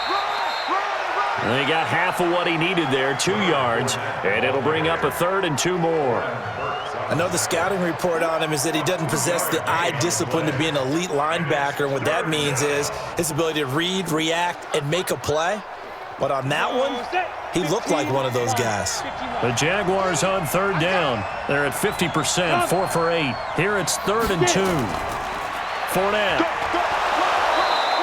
And he got half of what he needed there, 2 yards, and it'll bring up a 3rd and 2 more. I know the scouting report on him is that he doesn't possess the eye discipline to be an elite linebacker, and what that means is his ability to read, react, and make a play. But on that one, he looked like one of those guys. The Jaguars on 3rd down. They're at 50%, 4 for 8. Here it's 3rd and 2. Fournette.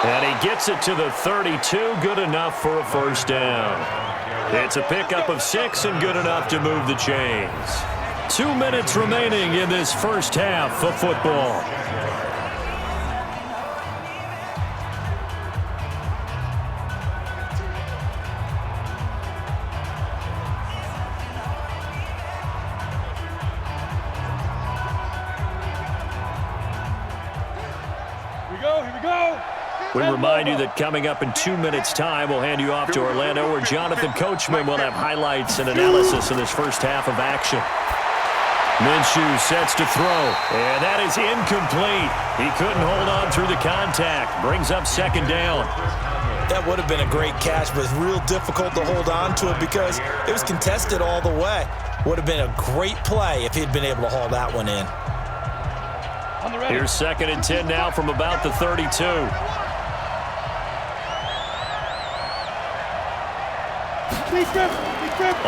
And he gets it to the 32, good enough for a 1st down. It's a pickup of 6 and good enough to move the chains. 2 minutes remaining in this first half of football. Here we go. We remind you that coming up in 2 minutes' time, we'll hand you off to Orlando, where Jonathan Coachman will have highlights and analysis in this first half of action. Minshew sets to throw, and that is incomplete. He couldn't hold on through the contact. Brings up 2nd down. That would have been a great catch, but it's real difficult to hold on to it because it was contested all the way. Would have been a great play if he'd been able to haul that one in. Here's 2nd and 10 now from about the 32.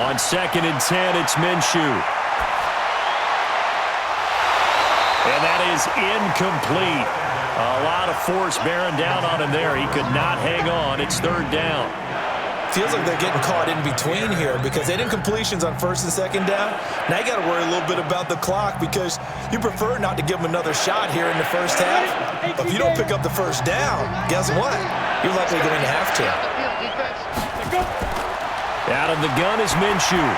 On 2nd and 10, it's Minshew. And that is incomplete. A lot of force bearing down on him there. He could not hang on. It's 3rd down. Feels like they're getting caught in between here because they did incompletions on 1st and 2nd down. Now you got to worry a little bit about the clock because you prefer not to give them another shot here in the first half. But if you don't pick up the 1st down, guess what? You're likely going to have to. Out of the gun is Minshew.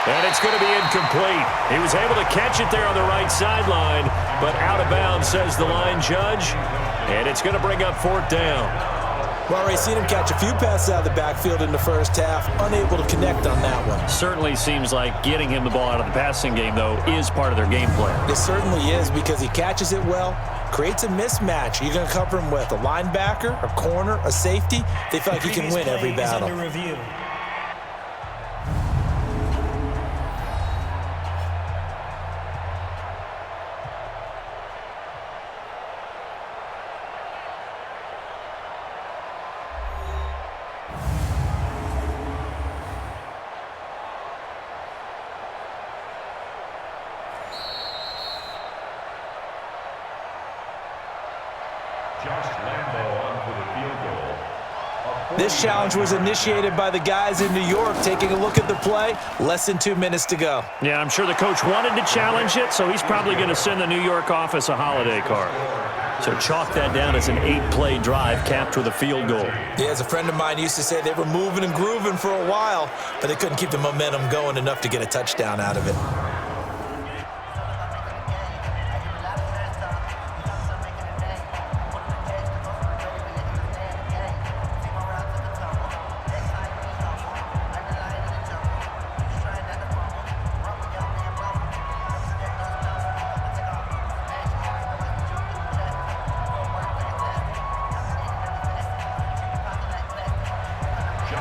And it's going to be incomplete. He was able to catch it there on the right sideline, but out of bounds, says the line judge. And it's going to bring up 4th down. Well, Ray, seen him catch a few passes out of the backfield in the first half, unable to connect on that one. Certainly seems like getting him the ball out of the passing game, though, is part of their game plan. It certainly is because he catches it well, creates a mismatch. You're going to cover him with a linebacker, a corner, a safety. They feel like he can win every battle. This challenge was initiated by the guys in New York. Taking a look at the play, less than 2 minutes to go. Yeah, I'm sure the coach wanted to challenge it, so he's probably going to send the New York office a holiday card. So chalk that down as an 8-play drive capped with a field goal. Yeah, as a friend of mine used to say, they were moving and grooving for a while, but they couldn't keep the momentum going enough to get a touchdown out of it.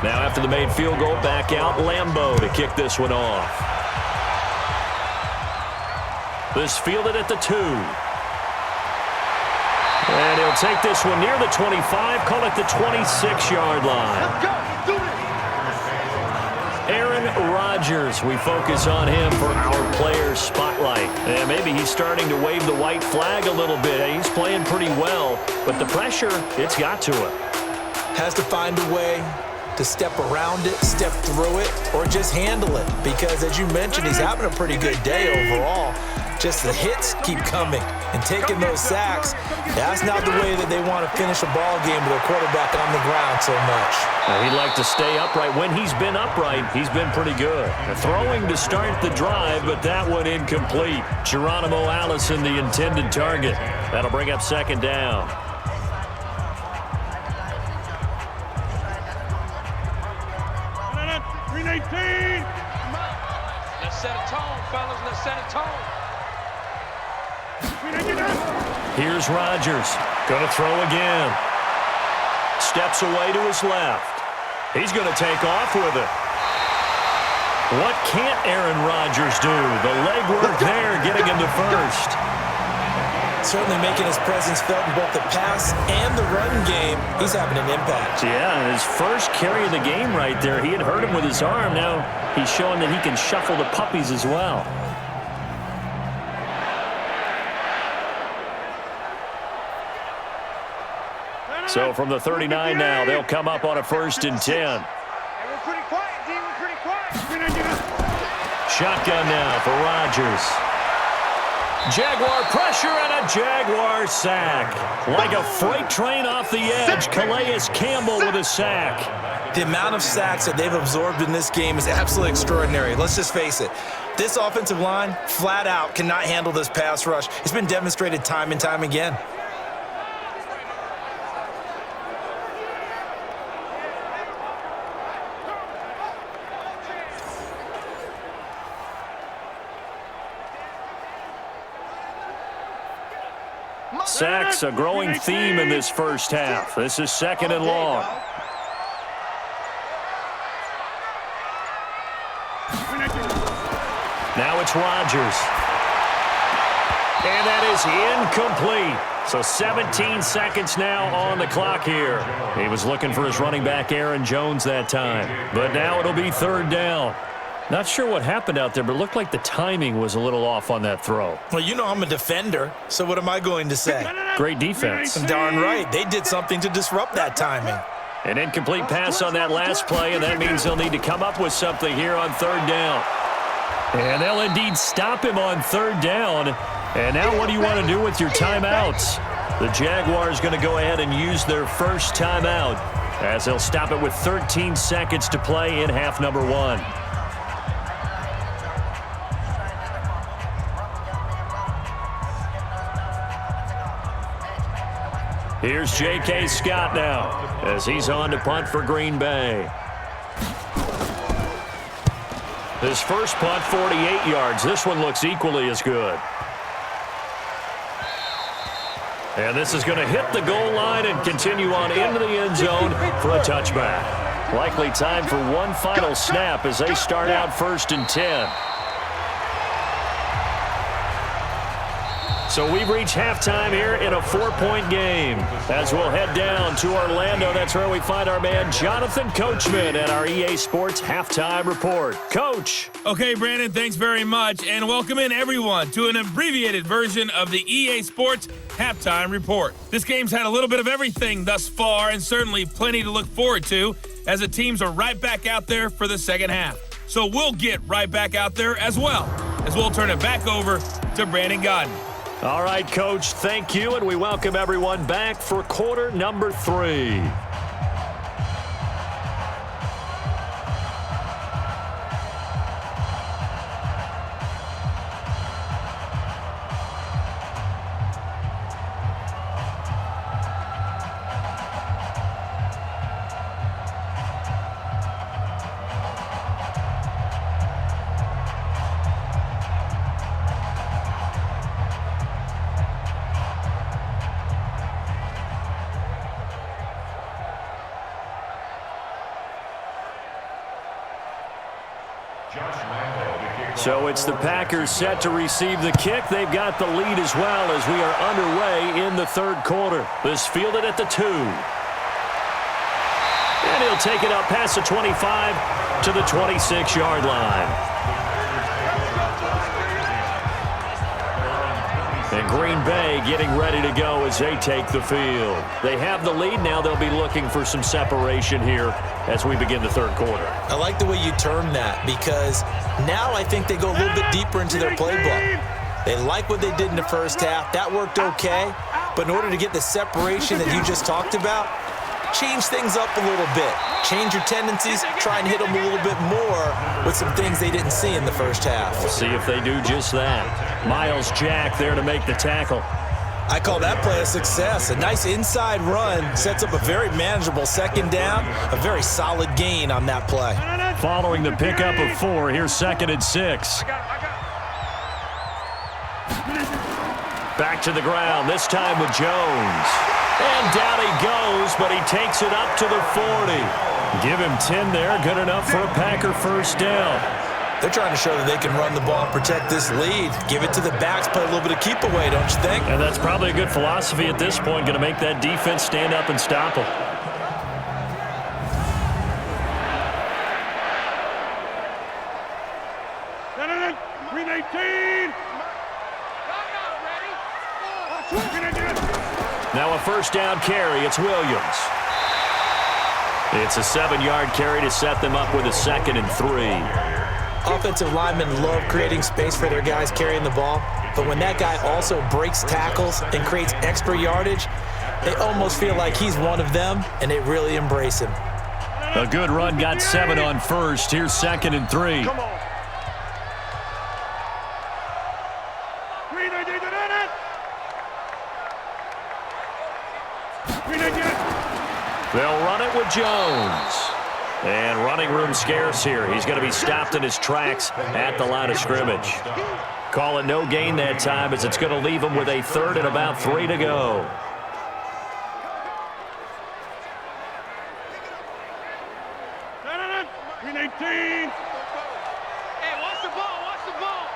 Now after the made field goal, back out Lambeau to kick this one off. This fielded at the 2. And he'll take this one near the 25, call it the 26-yard line. Let's go. Do it. Aaron Rodgers, we focus on him for our player spotlight. And maybe he's starting to wave the white flag a little bit. He's playing pretty well, but the pressure, it's got to him. Has to find a way to step around it, step through it, or just handle it. Because as you mentioned, he's having a pretty good day overall. Just the hits keep coming and taking those sacks. That's not the way that they want to finish a ball game with a quarterback on the ground so much. He'd like to stay upright. When he's been upright, he's been pretty good. Throwing to start the drive, but that one incomplete. Geronimo Allison, the intended target. That'll bring up 2nd down. Let's set a tone, fellas. Let's set a tone. Here's Rodgers. Going to throw again. steps away to his left. He's going to take off with it. What can't Aaron Rodgers do? The legwork there getting him to first. Certainly making his presence felt in both the pass and the run game. He's having an impact. Yeah, his first carry of the game right there. He had hurt him with his arm. Now he's showing that he can shuffle the puppies as well. So from the 39 now, they'll come up on a 1st and 10. We're pretty quiet, D. We're pretty quiet. Shotgun now for Rodgers. Jaguar pressure and a Jaguar sack. Like a freight train off the edge, Calais Campbell with a sack. The amount of sacks that they've absorbed in this game is absolutely extraordinary. Let's just face it. This offensive line, flat out, cannot handle this pass rush. It's been demonstrated time and time again. Sacks, a growing theme in this first half. This is 2nd and long. Now it's Rodgers. And that is incomplete. So 17 seconds now on the clock here. He was looking for his running back, Aaron Jones, that time. But now it'll be 3rd down. Not sure what happened out there, but it looked like the timing was a little off on that throw. Well, you know I'm a defender, so what am I going to say? Great defense. Darn right. They did something to disrupt that timing. An incomplete pass on that last play, and that means they'll need to come up with something here on 3rd down. And they'll indeed stop him on 3rd down. And now what do you want to do with your timeouts? The Jaguars going to go ahead and use their first timeout as they'll stop it with 13 seconds to play in half number 1. Here's J.K. Scott now as he's on to punt for Green Bay. His first punt, 48 yards. This one looks equally as good. And this is going to hit the goal line and continue on into the end zone for a touchback. Likely time for one final snap as they start out 1st and 10. So we've reached halftime here in a 4-point game. As we'll head down to Orlando, that's where we find our man Jonathan Coachman at our EA Sports Halftime Report. Coach. Okay, Brandon, thanks very much. And welcome in, everyone, to an abbreviated version of the EA Sports Halftime Report. This game's had a little bit of everything thus far, and certainly plenty to look forward to, as the teams are right back out there for the second half. So we'll get right back out there as well, as we'll turn it back over to Brandon Godden. All right, Coach, thank you, and we welcome everyone back for quarter number 3. So it's the Packers set to receive the kick. They've got the lead as well as we are underway in the 3rd quarter. This fielded at the 2. And he'll take it up past the 25 to the 26-yard line. And Green Bay getting ready to go as they take the field. They have the lead. Now they'll be looking for some separation here as we begin the 3rd quarter. I like the way you term that, because now I think they go a little bit deeper into their playbook. They like what they did in the first half. That worked okay. But in order to get the separation that you just talked about, change things up a little bit. Change your tendencies. Try and hit them a little bit more with some things they didn't see in the first half. We'll see if they do just that. Myles Jack there to make the tackle. I call that play a success. A nice inside run sets up a very manageable 2nd down. A very solid gain on that play. Following the pickup of 4, here's 2nd and 6. Back to the ground, this time with Jones. And down he goes, but he takes it up to the 40. Give him 10 there, good enough for a Packer first down. They're trying to show that they can run the ball and protect this lead. Give it to the backs, play a little bit of keep away, don't you think? And that's probably a good philosophy at this point, going to make that defense stand up and stop them. Now a first down carry. It's Williams. It's a 7-yard carry to set them up with a 2nd and 3. Offensive linemen love creating space for their guys carrying the ball, but when that guy also breaks tackles and creates extra yardage, they almost feel like he's one of them, and they really embrace him. A good run, got 7 on first. Here's 2nd and 3. Come on. They'll run it with Jones. And running room scarce here. He's going to be stopped in his tracks at the line of scrimmage. Call it no gain that time, as it's going to leave him with a 3rd and about 3 to go. Hey, watch the ball, watch the ball.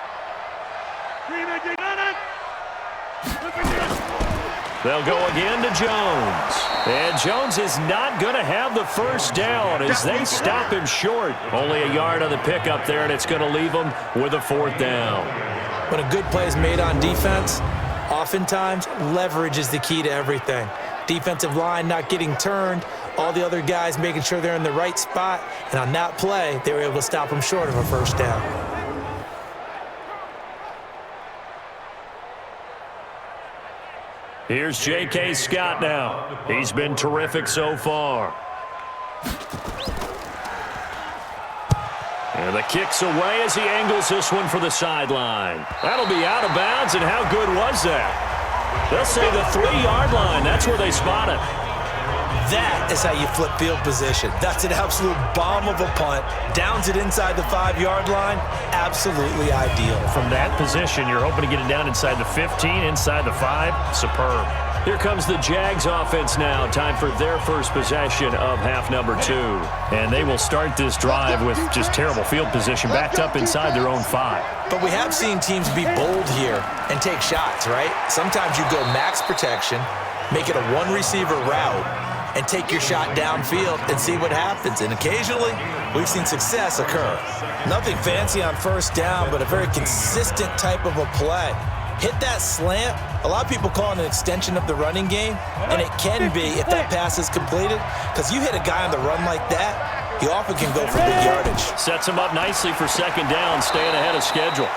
They'll go again to Jones. And Jones is not going to have the first down as they stop him short. Only a yard on the pickup there, and it's going to leave him with a 4th down. When a good play is made on defense, oftentimes leverage is the key to everything. Defensive line not getting turned, all the other guys making sure they're in the right spot, and on that play, they were able to stop him short of a first down. Here's J.K. Scott now. He's been terrific so far. And the kick's away as he angles this one for the sideline. That'll be out of bounds, and how good was that? They'll say the 3-yard line. That's where they spot it. That is how you flip field position. That's an absolute bomb of a punt. Downs it inside the 5-yard line. Absolutely ideal. From that position, you're hoping to get it down inside the 15, inside the 5. Superb. Here comes the Jags offense now. Time for their first possession of half number 2. And they will start this drive with just terrible field position, backed up inside their own 5. But we have seen teams be bold here and take shots, right? Sometimes you go max protection, make it a 1-receiver route, and take your shot downfield and see what happens. And occasionally, we've seen success occur. Nothing fancy on first down, but a very consistent type of a play. Hit that slant. A lot of people call it an extension of the running game, and it can be if that pass is completed, because you hit a guy on the run like that, he often can go for big yardage. Sets him up nicely for 2nd down, staying ahead of schedule.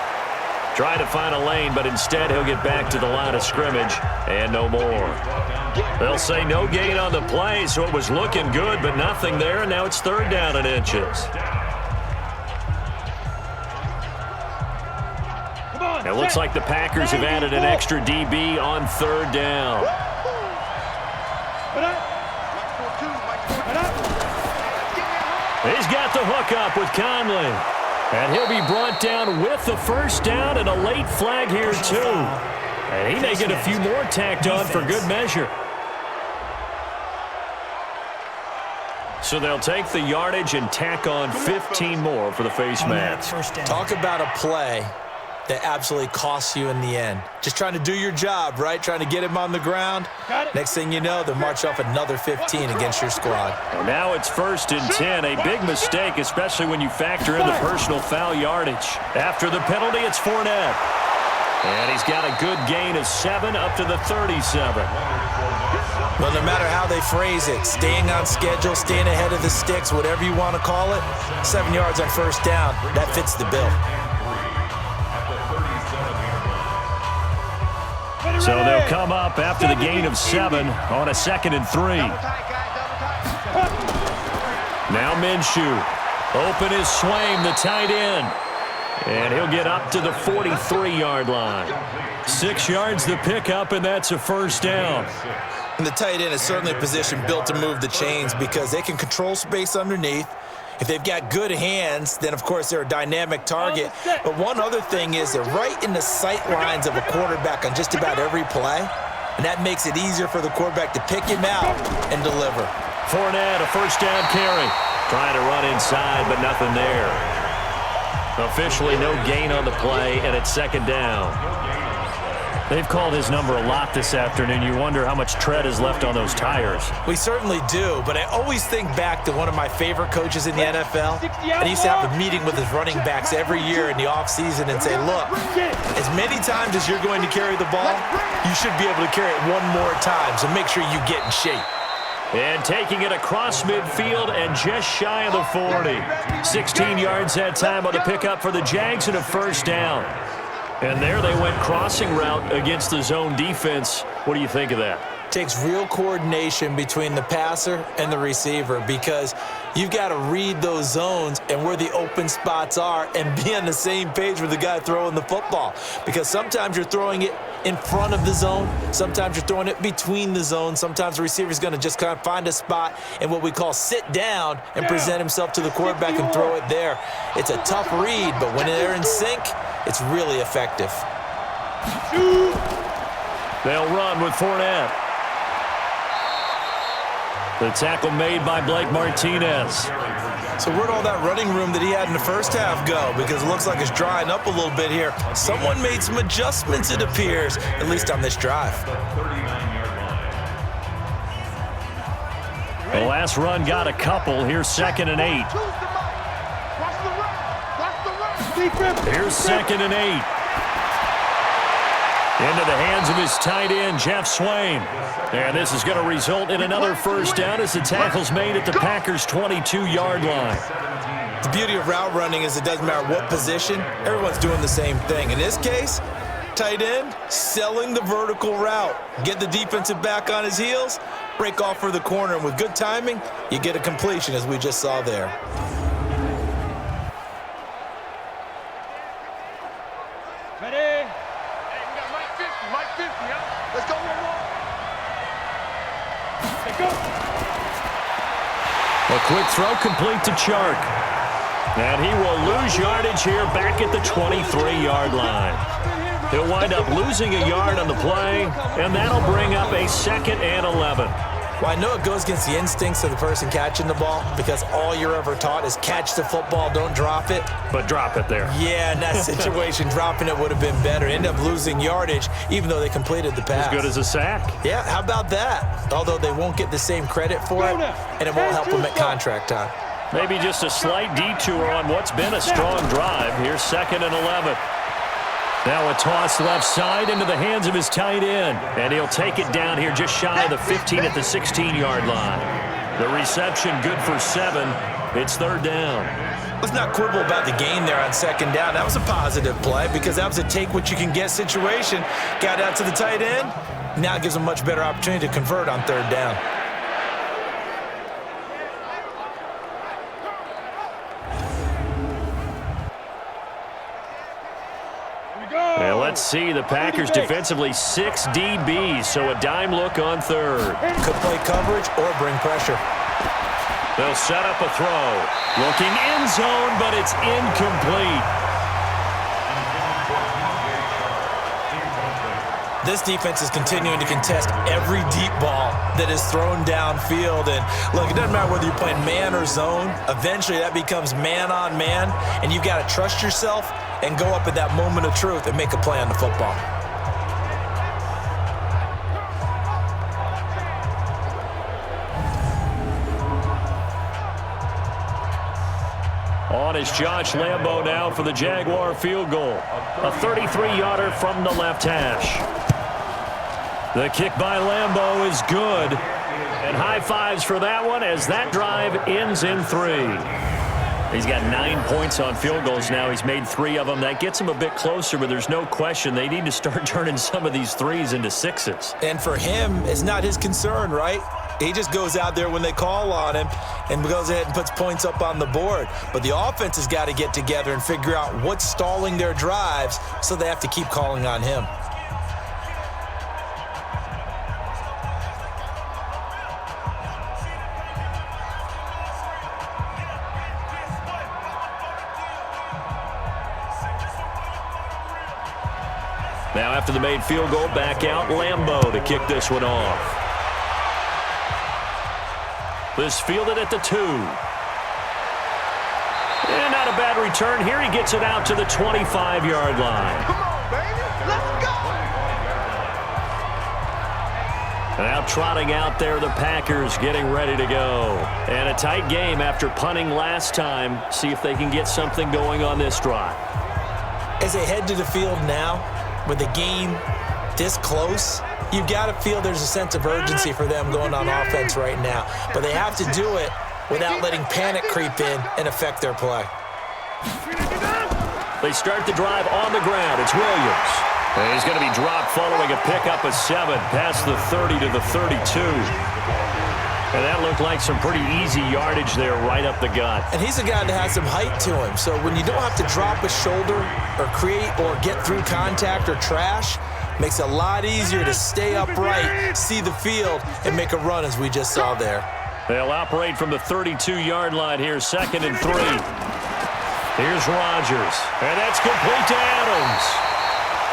Trying to find a lane, but instead he'll get back to the line of scrimmage and no more. They'll say no gain on the play, so it was looking good, but nothing there, and now it's 3rd down and inches. It looks like the Packers have added an extra DB on 3rd down. He's got the hook up with Conley. And he'll be brought down with the first down and a late flag here, too. And he may get a few more tacked on for good measure. So they'll take the yardage and tack on 15 more for the face mask. Talk about a play that absolutely costs you in the end. Just trying to do your job, right? Trying to get him on the ground. Next thing you know, they'll march off another 15 against your squad. And now it's 1st and 10. A big mistake, especially when you factor in the personal foul yardage. After the penalty, it's Fournette. And he's got a good gain of 7 up to the 37. Well, no matter how they phrase it, staying on schedule, staying ahead of the sticks, whatever you want to call it, 7 yards on first down, that fits the bill. So they'll come up after the gain of 7 on a 2nd and 3. Now Minshew. Open is Swaim, the tight end. And he'll get up to the 43-yard line. 6 yards the pickup, and that's a first down. And the tight end is certainly a position built to move the chains because they can control space underneath. If they've got good hands, then, of course, they're a dynamic target. But one other thing is they're right in the sight lines of a quarterback on just about every play. and that makes it easier for the quarterback to pick him out and deliver. Fournette, a first down carry. Trying to run inside, but nothing there. Officially no gain on the play, and it's second down. They've called his number a lot this afternoon. You wonder how much tread is left on those tires. We certainly do, but I always think back to one of my favorite coaches in the NFL. And he used to have a meeting with his running backs every year in the offseason and say, look, as many times as you're going to carry the ball, you should be able to carry it one more time, so make sure you get in shape. And taking it across midfield and just shy of the 40. 16 yards that time on the pickup for the Jags and a first down. And there they went crossing route against the zone defense. What do you think of that? Takes real coordination between the passer and the receiver because you've got to read those zones and where the open spots are and be on the same page with the guy throwing the football. Because sometimes you're throwing it in front of the zone. Sometimes you're throwing it between the zones. Sometimes the receiver's going to just kind of find a spot and what we call sit down and present himself to the quarterback and throw it there. It's a tough read, but when they're in sync, it's really effective. They'll run with Fournette. The tackle made by Blake Martinez. So where'd all that running room that he had in the first half go? Because it looks like it's drying up a little bit here. Someone made some adjustments, it appears, at least on this drive. The last run got a couple. Here's 2nd and 8. Here's 2nd and 8. Into the hands of his tight end, Jeff Swain. And this is going to result in another first down as the tackle's made at the Packers' 22-yard line. The beauty of route running is it doesn't matter what position, everyone's doing the same thing. In this case, tight end, selling the vertical route. Get the defensive back on his heels, break off for the corner, and with good timing, you get a completion as we just saw there. Ready? Hey, we got Mike 50, yeah? Let's go, one more. Let's go. A quick throw complete to Chark. And he will lose yardage here back at the 23-yard line. He'll wind up losing a yard on the play, and that'll bring up a 2nd and 11. Well, I know it goes against the instincts of the person catching the ball because all you're ever taught is catch the football, don't drop it. But drop it there. Yeah, in that situation, dropping it would have been better. End up losing yardage, even though they completed the pass. As good as a sack. Yeah, how about that? Although they won't get the same credit for it, and it won't help them at contract time. Maybe just a slight detour on what's been a strong drive. Here's 2nd and 11. Now a toss left side into the hands of his tight end. And he'll take it down here just shy of the 15 at the 16-yard line. The reception good for 7. It's 3rd down. Let's not quibble about the gain there on 2nd down. That was a positive play because that was a take-what-you-can-get situation. Got out to the tight end. Now it gives them a much better opportunity to convert on 3rd down. And let's see, the Packers defensively 6 DBs, so a dime look on 3rd. Could play coverage or bring pressure. They'll set up a throw. Looking end zone, but it's incomplete. This defense is continuing to contest every deep ball that is thrown downfield. And look, it doesn't matter whether you're playing man or zone. Eventually that becomes man on man, and you've got to trust yourself and go up at that moment of truth and make a play on the football. On is Josh Lambo now for the Jaguar field goal. A 33-yarder from the left hash. The kick by Lambo is good. And high fives for that one as that drive ends in 3. He's got 9 points on field goals now. He's made 3 of them. That gets him a bit closer, but there's no question they need to start turning some of these 3s into 6s. And for him, it's not his concern, right? He just goes out there when they call on him and goes ahead and puts points up on the board. But the offense has got to get together and figure out what's stalling their drives, so they have to keep calling on him. Now after the made field goal, back out Lambeau to kick this one off. This fielded at the 2. And not a bad return here. He gets it out to the 25-yard line. Come on, baby. Let's go. Now trotting out there, the Packers getting ready to go. And a tight game after punting last time. See if they can get something going on this drive. As they head to the field now, with the game this close, you've got to feel there's a sense of urgency for them going on offense right now. But they have to do it without letting panic creep in and affect their play. They start the drive on the ground. It's Williams. And he's going to be dropped following a pickup of 7 past the 30 to the 32. And that looked like some pretty easy yardage there right up the gut. And he's a guy that has some height to him. So when you don't have to drop a shoulder or create or get through contact or trash, makes it a lot easier to stay upright, see the field, and make a run as we just saw there. They'll operate from the 32-yard line here, 2nd and 3. Here's Rodgers. And that's complete to Adams.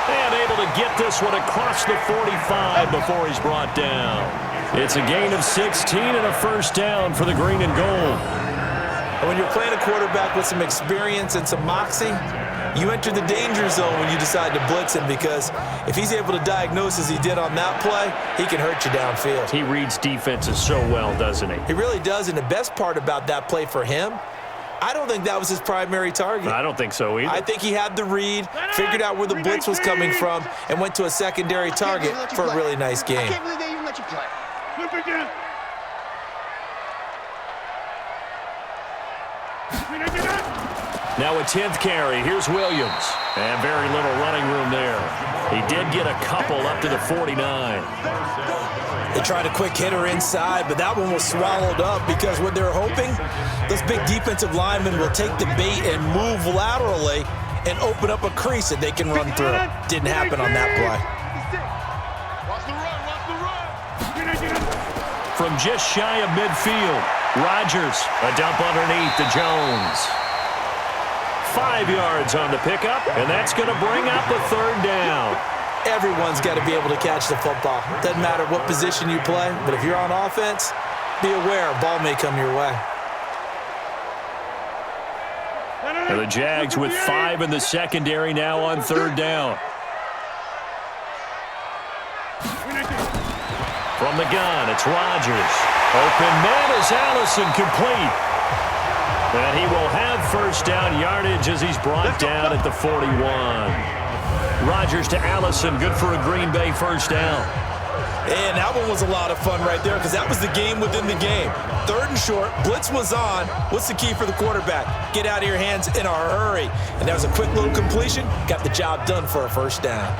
And able to get this one across the 45 before he's brought down. It's a gain of 16 and a first down for the green and gold. And when you're playing a quarterback with some experience and some moxie, you enter the danger zone when you decide to blitz him, because if he's able to diagnose as he did on that play, he can hurt you downfield. He reads defenses so well, doesn't he? He really does, and the best part about that play for him, I don't think that was his primary target. I don't think so either. I think he had the read, figured out where the blitz was coming from, and went to a secondary target for a really nice game. I can't believe they even let you play. Flip again. Now a 10th carry. Here's Williams. And very little running room there. He did get a couple up to the 49. They tried a quick hitter inside, but that one was swallowed up because what they're hoping, those big defensive linemen will take the bait and move laterally and open up a crease that they can run through. Didn't happen on that play. Watch the run, watch the run. From just shy of midfield, Rodgers, a dump underneath to Jones. 5 yards on the pickup, and that's going to bring up the 3rd down. Everyone's got to be able to catch the football. Doesn't matter what position you play, but if you're on offense, be aware a ball may come your way. And the Jags with 5 in the secondary now on 3rd down. From the gun, it's Rodgers. Open man is Allison, complete. And he will have first down yardage as he's brought down at the 41. Rodgers to Allison, good for a Green Bay first down. And that one was a lot of fun right there, because that was the game within the game. 3rd and short, blitz was on. What's the key for the quarterback? Get out of your hands in a hurry. And that was a quick little completion. Got the job done for a first down.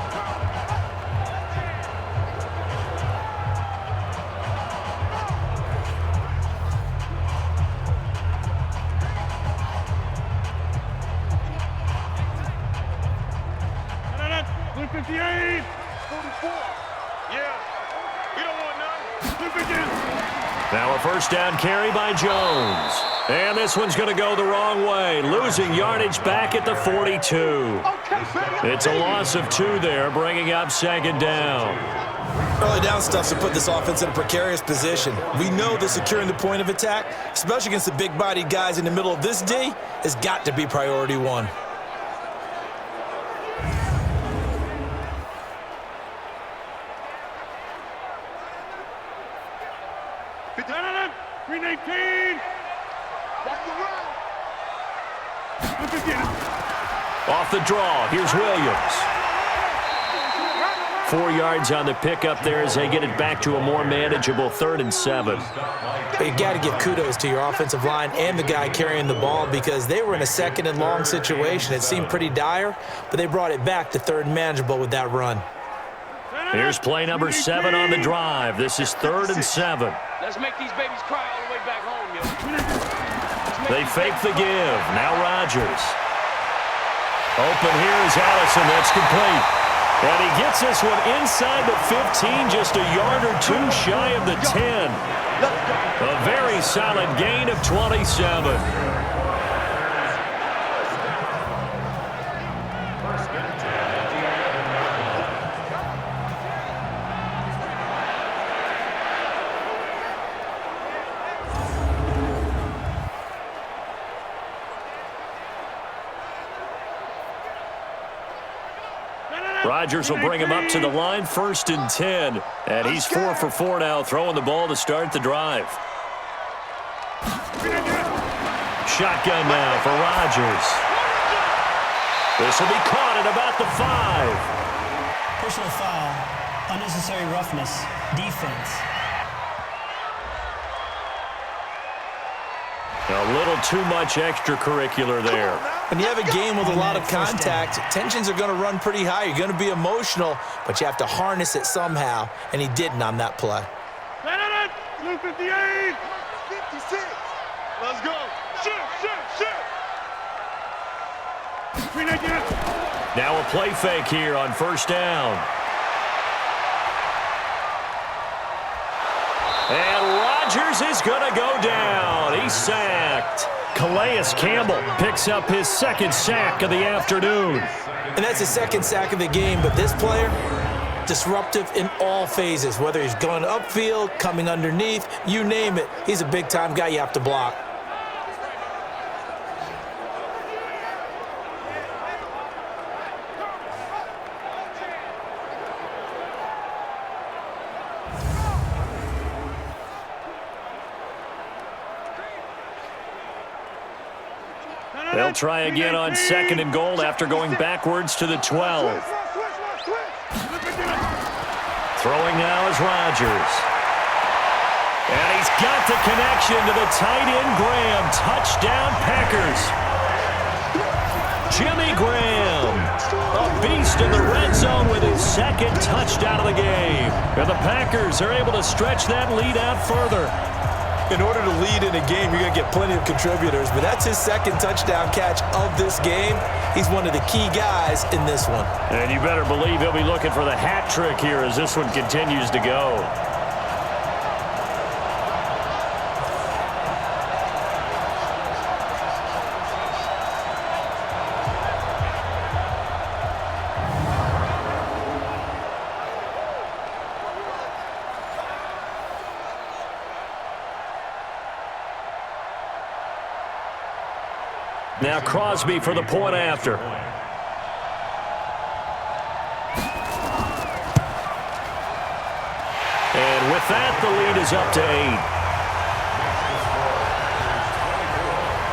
Now a first down carry by Jones. And this one's going to go the wrong way. Losing yardage back at the 42. It's a loss of 2 there, bringing up 2nd down. Early down stuff to put this offense in a precarious position. We know that securing the point of attack, especially against the big-bodied guys in the middle of this D, has got to be priority 1. Off the draw, here's Williams. 4 yards on the pickup there as they get it back to a more manageable 3rd and 7. But you got to give kudos to your offensive line and the guy carrying the ball, because they were in a 2nd and long situation. It seemed pretty dire, but they brought it back to 3rd and manageable with that run. Here's play number 7 on the drive. This is 3rd and 7. Let's make these babies cry all the way back home, yo. They fake the give. Now Rodgers. Open here is Allison. That's complete. And he gets this one inside the 15, just a yard or 2 shy of the 10. A very solid gain of 27. Rodgers will bring him up to the line, 1st and 10. And he's 4 for 4 now, throwing the ball to start the drive. Shotgun now for Rodgers. This will be caught at about the 5. Personal foul, unnecessary roughness, defense. A little too much extracurricular there. When you have a game with a lot of contact, tensions are going to run pretty high. You're going to be emotional, but you have to harness it somehow, and he didn't on that play. 258! 56! Let's go! Shoot! Now a play fake here on 1st down. And Rodgers is going to go down. He's sacked. Calais Campbell picks up his 2nd sack of the afternoon. And that's his 2nd sack of the game, but this player, disruptive in all phases, whether he's going upfield, coming underneath, you name it. He's a big-time guy you have to block. They'll try again on 2nd and goal after going backwards to the 12. Throwing now is Rodgers. And he's got the connection to the tight end, Graham. Touchdown, Packers. Jimmy Graham, a beast in the red zone with his 2nd touchdown of the game. And the Packers are able to stretch that lead out further. In order to lead in a game, you're going to get plenty of contributors, but that's his 2nd touchdown catch of this game. He's one of the key guys in this one. And you better believe he'll be looking for the hat trick here as this one continues to go. Now Crosby for the point after. And with that, the lead is up to 8.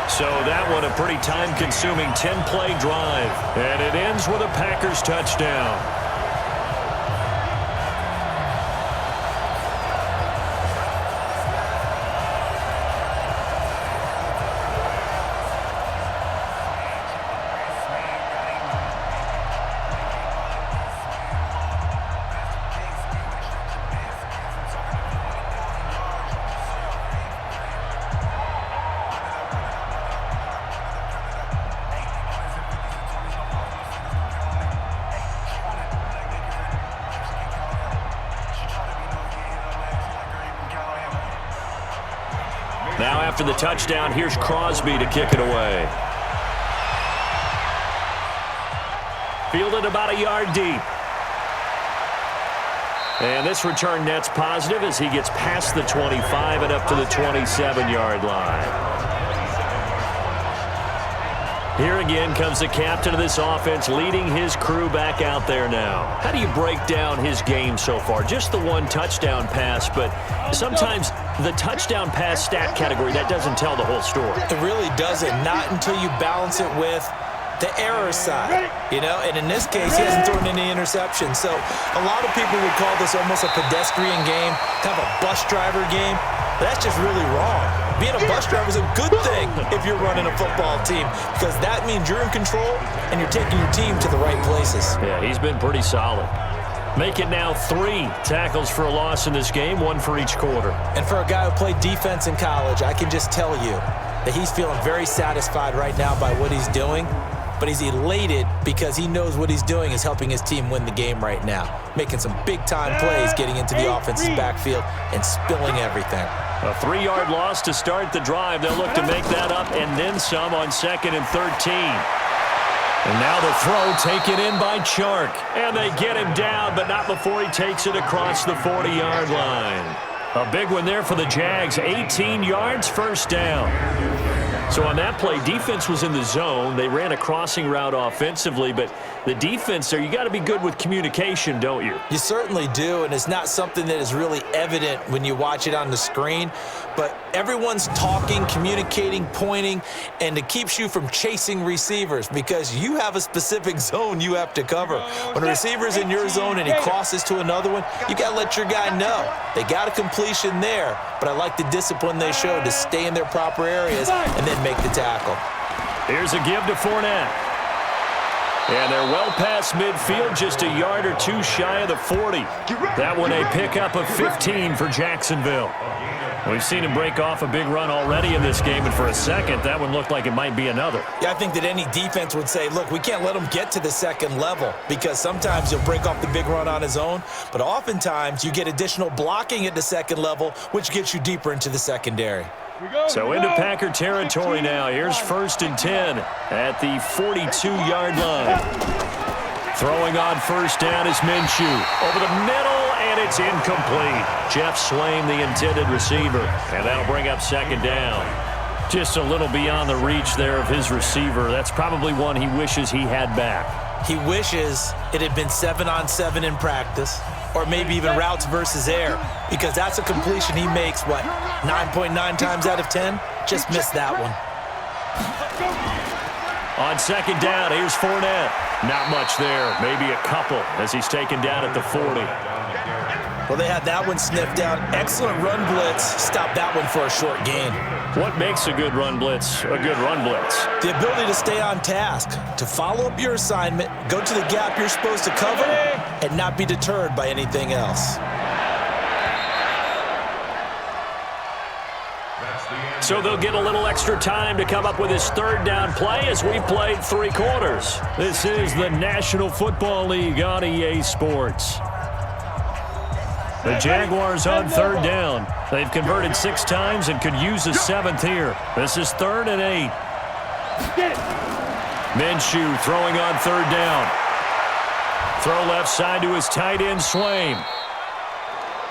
So that one a pretty time-consuming 10-play drive. And it ends with a Packers touchdown. Now after the touchdown, here's Crosby to kick it away. Fielded about a yard deep. And this return net's positive as he gets past the 25 and up to the 27-yard line. Here again comes the captain of this offense leading his crew back out there now. How do you break down his game so far? Just the one touchdown pass, but sometimes the touchdown pass stat category, that doesn't tell the whole story. It really doesn't, not until you balance it with the error side, you know, and in this case, he hasn't thrown any interceptions. So a lot of people would call this almost a pedestrian game, kind of a bus driver game. But that's just really wrong. Being a bus driver is a good thing if you're running a football team because that means you're in control and you're taking your team to the right places. Yeah, he's been pretty solid. Make it now 3 tackles for a loss in this game, 1 for each quarter. And for a guy who played defense in college, I can just tell you that he's feeling very satisfied right now by what he's doing. But he's elated because he knows what he's doing is helping his team win the game right now. Making some big-time plays, getting into the offense's backfield and spilling everything. A 3-yard loss to start the drive. They'll look to make that up and then some on 2nd and 13. And now the throw taken in by Chark. And they get him down, but not before he takes it across the 40-yard line. A big one there for the Jags. 18 yards, first down. So on that play, defense was in the zone. They ran a crossing route offensively, but the defense there, you got to be good with communication, don't you? You certainly do, and it's not something that is really evident when you watch it on the screen, but everyone's talking, communicating, pointing, and it keeps you from chasing receivers because you have a specific zone you have to cover. When a receiver's in your zone and he crosses to another one, you got to let your guy know. They got a completion there, but I like the discipline they showed to stay in their proper areas and then make the tackle. Here's a give to Fournette. And they're well past midfield, just a yard or two shy of the 40. That one a pickup of 15 for Jacksonville. We've seen him break off a big run already in this game, and for a second, that one looked like it might be another. Yeah, I think that any defense would say, look, we can't let him get to the second level because sometimes he'll break off the big run on his own, but oftentimes you get additional blocking at the second level, which gets you deeper into the secondary. So into Packer territory now. Here's 1st and 10 at the 42-yard line. Throwing on first down is Minshew. Over the middle, and it's incomplete. Jeff Swain, the intended receiver. And that'll bring up 2nd down. Just a little beyond the reach there of his receiver. That's probably one he wishes he had back. He wishes it had been 7-on-7 in practice, or maybe even routes versus air, because that's a completion he makes, 9.9 times out of 10? Just missed that one. On 2nd down, here's Fournette. Not much there, maybe a couple as he's taken down at the 40. Well, they had that one sniffed out. Excellent run blitz. Stopped that one for a short gain. What makes a good run blitz a good run blitz? The ability to stay on task, to follow up your assignment, go to the gap you're supposed to cover, and not be deterred by anything else. So they'll get a little extra time to come up with his 3rd down play as we've played 3 quarters. This is the National Football League on EA Sports. The Jaguars on 3rd down. They've converted 6 times and could use a 7th here. This is 3rd and 8. Minshew throwing on 3rd down. Throw left side to his tight end, Swain.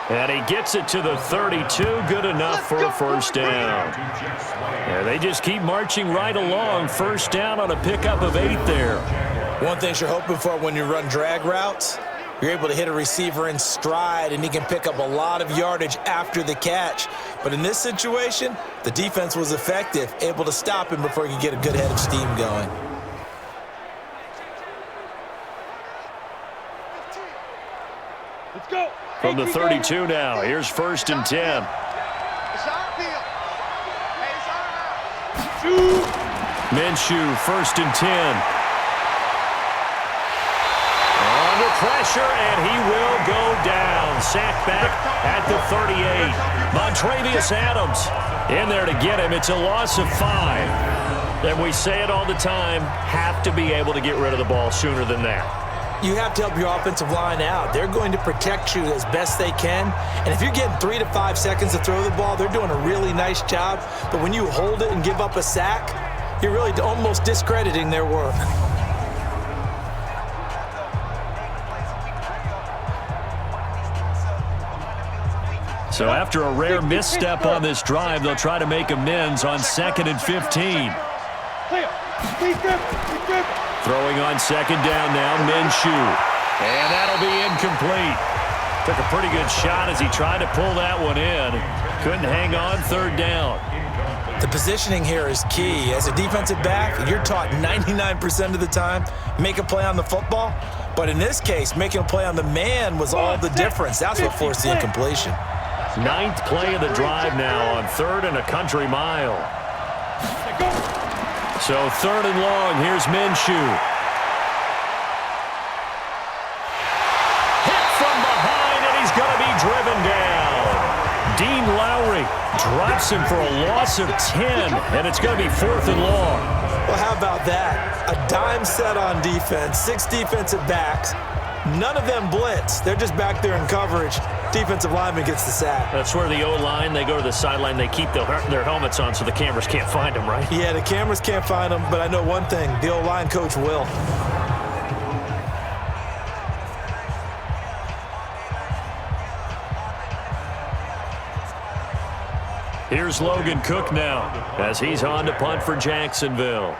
And he gets it to the 32. Good enough for a 1st down. Yeah, they just keep marching right along. 1st down on a pickup of 8 there. One thing you're hoping for when you run drag routes, you're able to hit a receiver in stride, and he can pick up a lot of yardage after the catch. But in this situation, the defense was effective, able to stop him before he could get a good head of steam going. Let's go. From the 32 now, here's 1st and 10. It's our field. Hey, it's our house. Minshew, 1st and 10. Under pressure, and he will go down. Sacked back at the 38. Montravius Adams in there to get him. It's a loss of 5. And we say it all the time, have to be able to get rid of the ball sooner than that. You have to help your offensive line out. They're going to protect you as best they can. And if you're getting 3 to 5 seconds to throw the ball, they're doing a really nice job. But when you hold it and give up a sack, you're really almost discrediting their work. So after a rare misstep on this drive, they'll try to make amends on 2nd and 15. Throwing on 2nd down now, Minshew. And that'll be incomplete. Took a pretty good shot as he tried to pull that one in. Couldn't hang on 3rd down. The positioning here is key. As a defensive back, you're taught 99% of the time, make a play on the football. But in this case, making a play on the man was all the difference. That's what forced the incompletion. 9th play of the drive now on 3rd and a country mile. So 3rd and long, here's Minshew. Hit from behind, and he's going to be driven down. Dean Lowry drops him for a loss of 10, and it's going to be 4th and long. Well, how about that? A dime set on defense, 6 defensive backs. None of them blitz. They're just back there in coverage. Defensive lineman gets the sack. That's where the O-line, they go to the sideline, they keep their helmets on so the cameras can't find them, right? Yeah, the cameras can't find them, but I know one thing, the O-line coach will. Here's Logan Cook now as he's on to punt for Jacksonville.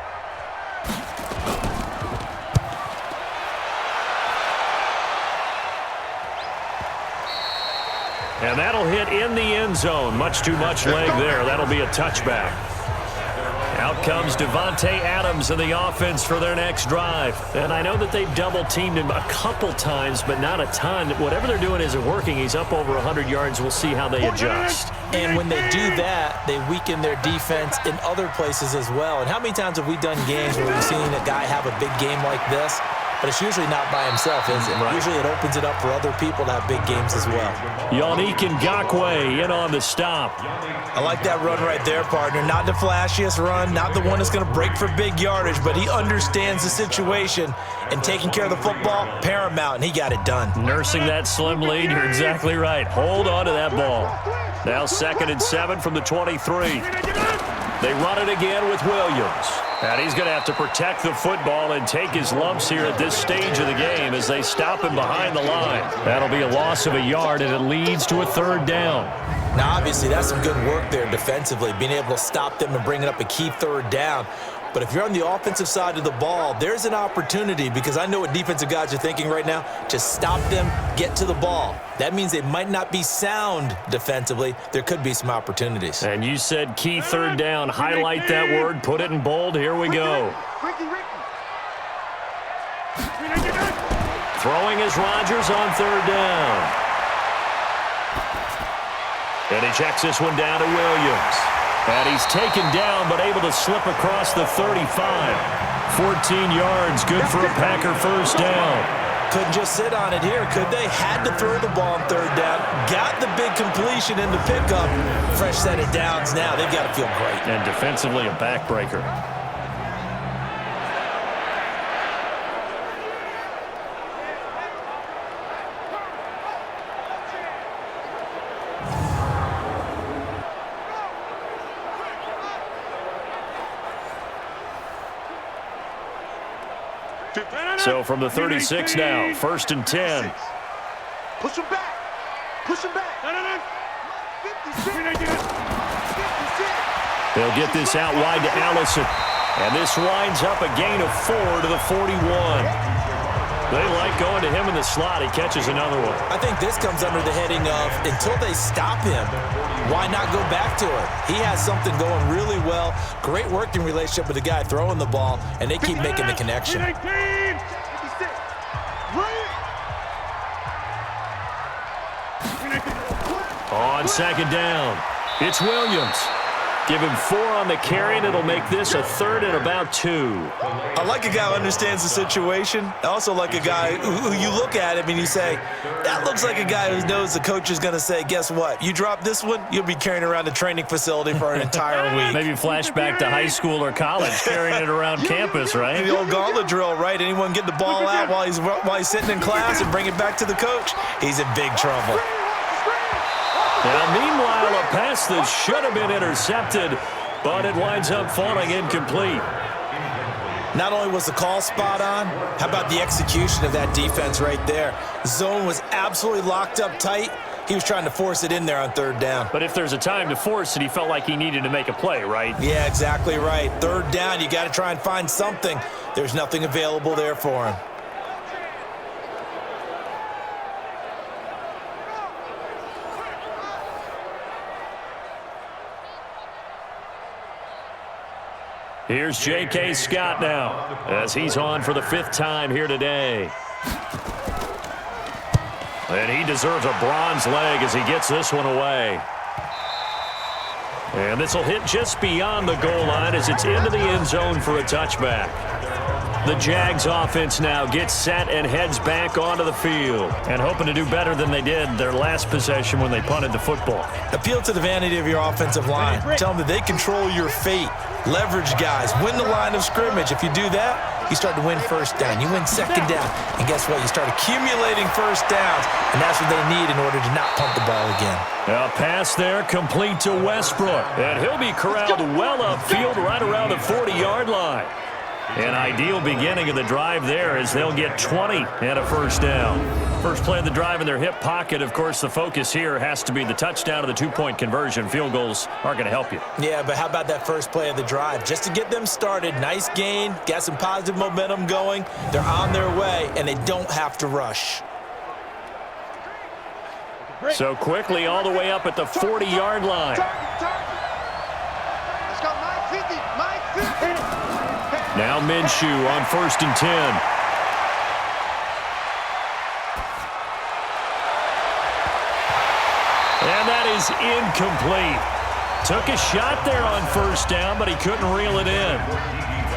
And that'll hit in the end zone. Much too much leg there. That'll be a touchback. Out comes Devontae Adams in the offense for their next drive. And I know that they've double-teamed him a couple times, but not a ton. Whatever they're doing isn't working. He's up over 100 yards. We'll see how they adjust. And when they do that, they weaken their defense in other places as well. And how many times have we done games where we've seen a guy have a big game like this? But it's usually not by himself, is it? Right. Usually it opens it up for other people to have big games as well. Yannick Ngakoue in on the stop. I like that run right there, partner. Not the flashiest run, not the one that's going to break for big yardage, but he understands the situation, and taking care of the football, paramount, and he got it done. Nursing that slim lead, you're exactly right. Hold on to that ball. Now 2nd and 7 from the 23. They run it again with Williams. And he's going to have to protect the football and take his lumps here at this stage of the game as they stop him behind the line. That'll be a loss of a yard, and it leads to a 3rd down. Now, obviously, that's some good work there defensively, being able to stop them and bringing up a key 3rd down. But if you're on the offensive side of the ball, there's an opportunity, because I know what defensive guys are thinking right now. Just stop them, get to the ball. That means they might not be sound defensively. There could be some opportunities. And you said key 3rd down. Highlight that word. Put it in bold. Here we go. Throwing is Rodgers on 3rd down. And he checks this one down to Williams. And he's taken down, but able to slip across the 35. 14 yards, good for a Packer 1st down. Couldn't just sit on it here, could they? Had to throw the ball on 3rd down. Got the big completion in the pickup. Fresh set of downs now. They've got to feel great. And defensively, a backbreaker. So from the 36 now, 1st and 10. Push him back. Push him back. They'll get this out wide to Allison. And this winds up a gain of 4 to the 41. They like going to him in the slot. He catches another one. I think this comes under the heading of, until they stop him, why not go back to it? He has something going really well. Great working relationship with the guy throwing the ball, and they keep making the connection. On 2nd down, it's Williams. Give him 4 on the carry, and it'll make this a 3rd and about 2. I like a guy who understands the situation. I also like a guy who you look at him and you say, that looks like a guy who knows the coach is going to say, guess what? You drop this one, you'll be carrying around the training facility for an entire week. Maybe flashback to high school or college, carrying it around campus, right? The old gauntlet drill, right? Anyone get the ball out while he's sitting in class and bring it back to the coach? He's in big trouble. Now, meanwhile, a pass that should have been intercepted, but it winds up falling incomplete. Not only was the call spot on, how about the execution of that defense right there? Zone was absolutely locked up tight. He was trying to force it in there on 3rd down. But if there's a time to force it, he felt like he needed to make a play, right? Yeah, exactly right. 3rd down, you got to try and find something. There's nothing available there for him. Here's J.K. Scott now as he's on for the 5th time here today. And he deserves a bronze leg as he gets this one away. And this will hit just beyond the goal line as it's into the end zone for a touchback. The Jags offense now gets set and heads back onto the field and hoping to do better than they did their last possession when they punted the football. Appeal to the vanity of your offensive line. Tell them that they control your fate. Leverage guys. Win the line of scrimmage. If you do that, you start to win 1st down. You win 2nd down. And guess what? You start accumulating 1st downs. And that's what they need in order to not punt the ball again. A pass there complete to Westbrook. And he'll be corralled well upfield right around the 40-yard line. An ideal beginning of the drive there as they'll get 20 and a 1st down. First play of the drive in their hip pocket. Of course, the focus here has to be the touchdown or the two-point conversion. Field goals aren't going to help you. Yeah, but how about that first play of the drive? Just to get them started, nice gain, got some positive momentum going. They're on their way, and they don't have to rush. So quickly all the way up at the 40-yard line. Let's go, 950. Now Minshew on 1st and 10. And that is incomplete. Took a shot there on 1st down, but he couldn't reel it in.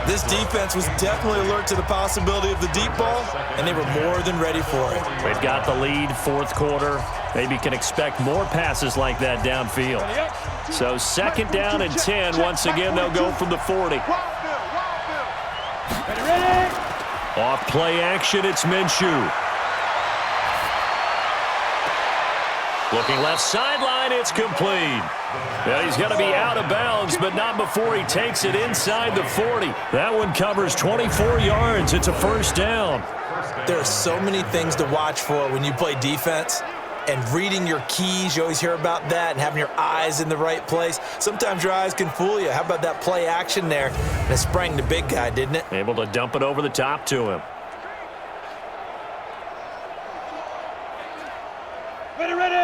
This defense was definitely alert to the possibility of the deep ball, and they were more than ready for it. They've got the lead, 4th quarter. Maybe can expect more passes like that downfield. So 2nd down and 10. Once again, they'll go from the 40. Off play action, it's Minshew. Looking left sideline, it's complete. Well, he's going to be out of bounds, but not before he takes it inside the 40. That one covers 24 yards. It's a 1st down. There are so many things to watch for when you play defense. And reading your keys, you always hear about that, and having your eyes in the right place. Sometimes your eyes can fool you. How about that play action there? And it sprang the big guy, didn't it? Able to dump it over the top to him.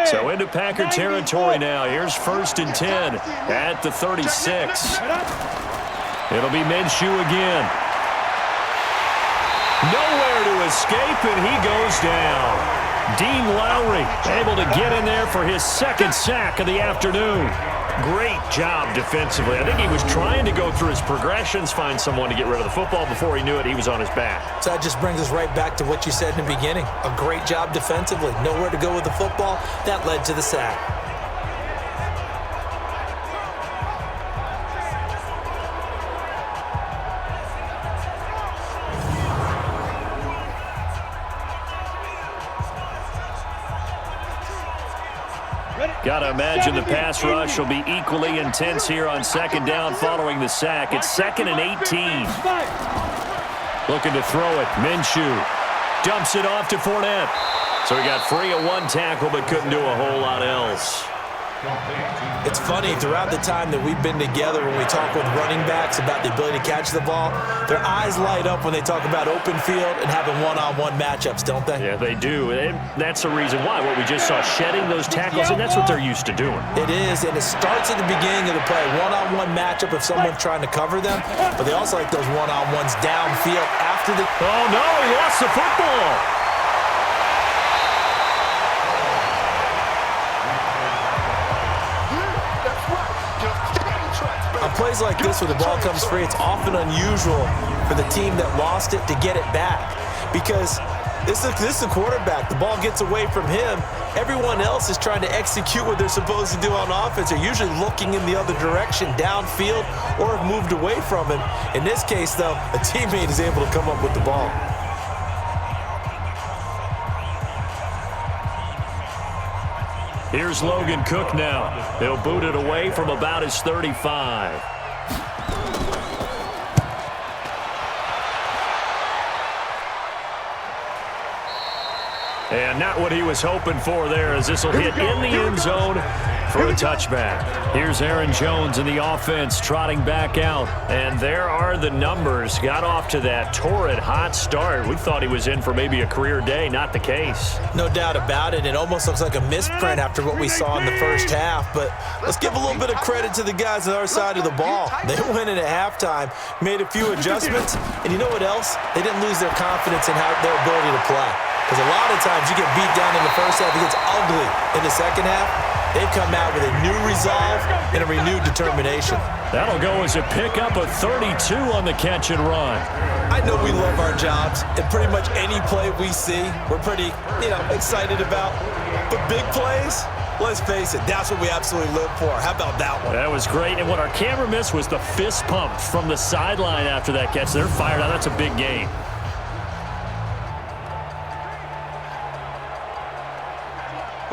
So into Packer territory now. Here's 1st and 10 at the 36. It'll be Minshew again. Nowhere to escape, and he goes down. Dean Lowry able to get in there for his 2nd sack of the afternoon. Great job defensively. I think he was trying to go through his progressions, find someone to get rid of the football. Before he knew it, he was on his back. So that just brings us right back to what you said in the beginning. A great job defensively. Nowhere to go with the football. That led to the sack. Got to imagine the pass rush will be equally intense here on 2nd down following the sack. It's 2nd and 18. Looking to throw it. Minshew dumps it off to Fournette. So he got free of 1 tackle but couldn't do a whole lot else. It's funny, throughout the time that we've been together, when we talk with running backs about the ability to catch the ball, their eyes light up when they talk about open field and having one-on-one matchups, don't they? Yeah, they do. And that's the reason why. What we just saw, shedding those tackles, and that's what they're used to doing. It is, and it starts at the beginning of the play. One-on-one matchup if someone's trying to cover them, but they also like those one-on-ones downfield after the... Oh, no, he lost the football. On plays like this where the ball comes free, it's often unusual for the team that lost it to get it back because this is the quarterback. The ball gets away from him. Everyone else is trying to execute what they're supposed to do on offense. They're usually looking in the other direction, downfield, or have moved away from him. In this case, though, a teammate is able to come up with the ball. Here's Logan Cook now. He'll boot it away from about his 35. And not what he was hoping for there, as this will hit in the end zone for a touchback. Here's Aaron Jones in the offense trotting back out. And there are the numbers. Got off to that torrid hot start. We thought he was in for maybe a career day. Not the case. No doubt about it. It almost looks like a misprint after what we saw in the first half. But let's give a little bit of credit to the guys on our side of the ball. They went in at halftime, made a few adjustments. And you know what else? They didn't lose their confidence in their ability to play. Because a lot of times you get beat down in the first half, it gets ugly in the second half. They've come out with a new resolve and a renewed determination. That'll go as a pickup of 32 on the catch and run. I know we love our jobs, and pretty much any play we see, we're pretty, excited about. But big plays, let's face it, that's what we absolutely live for. How about that one? That was great, and what our camera missed was the fist pump from the sideline after that catch. They're fired out. That's a big game.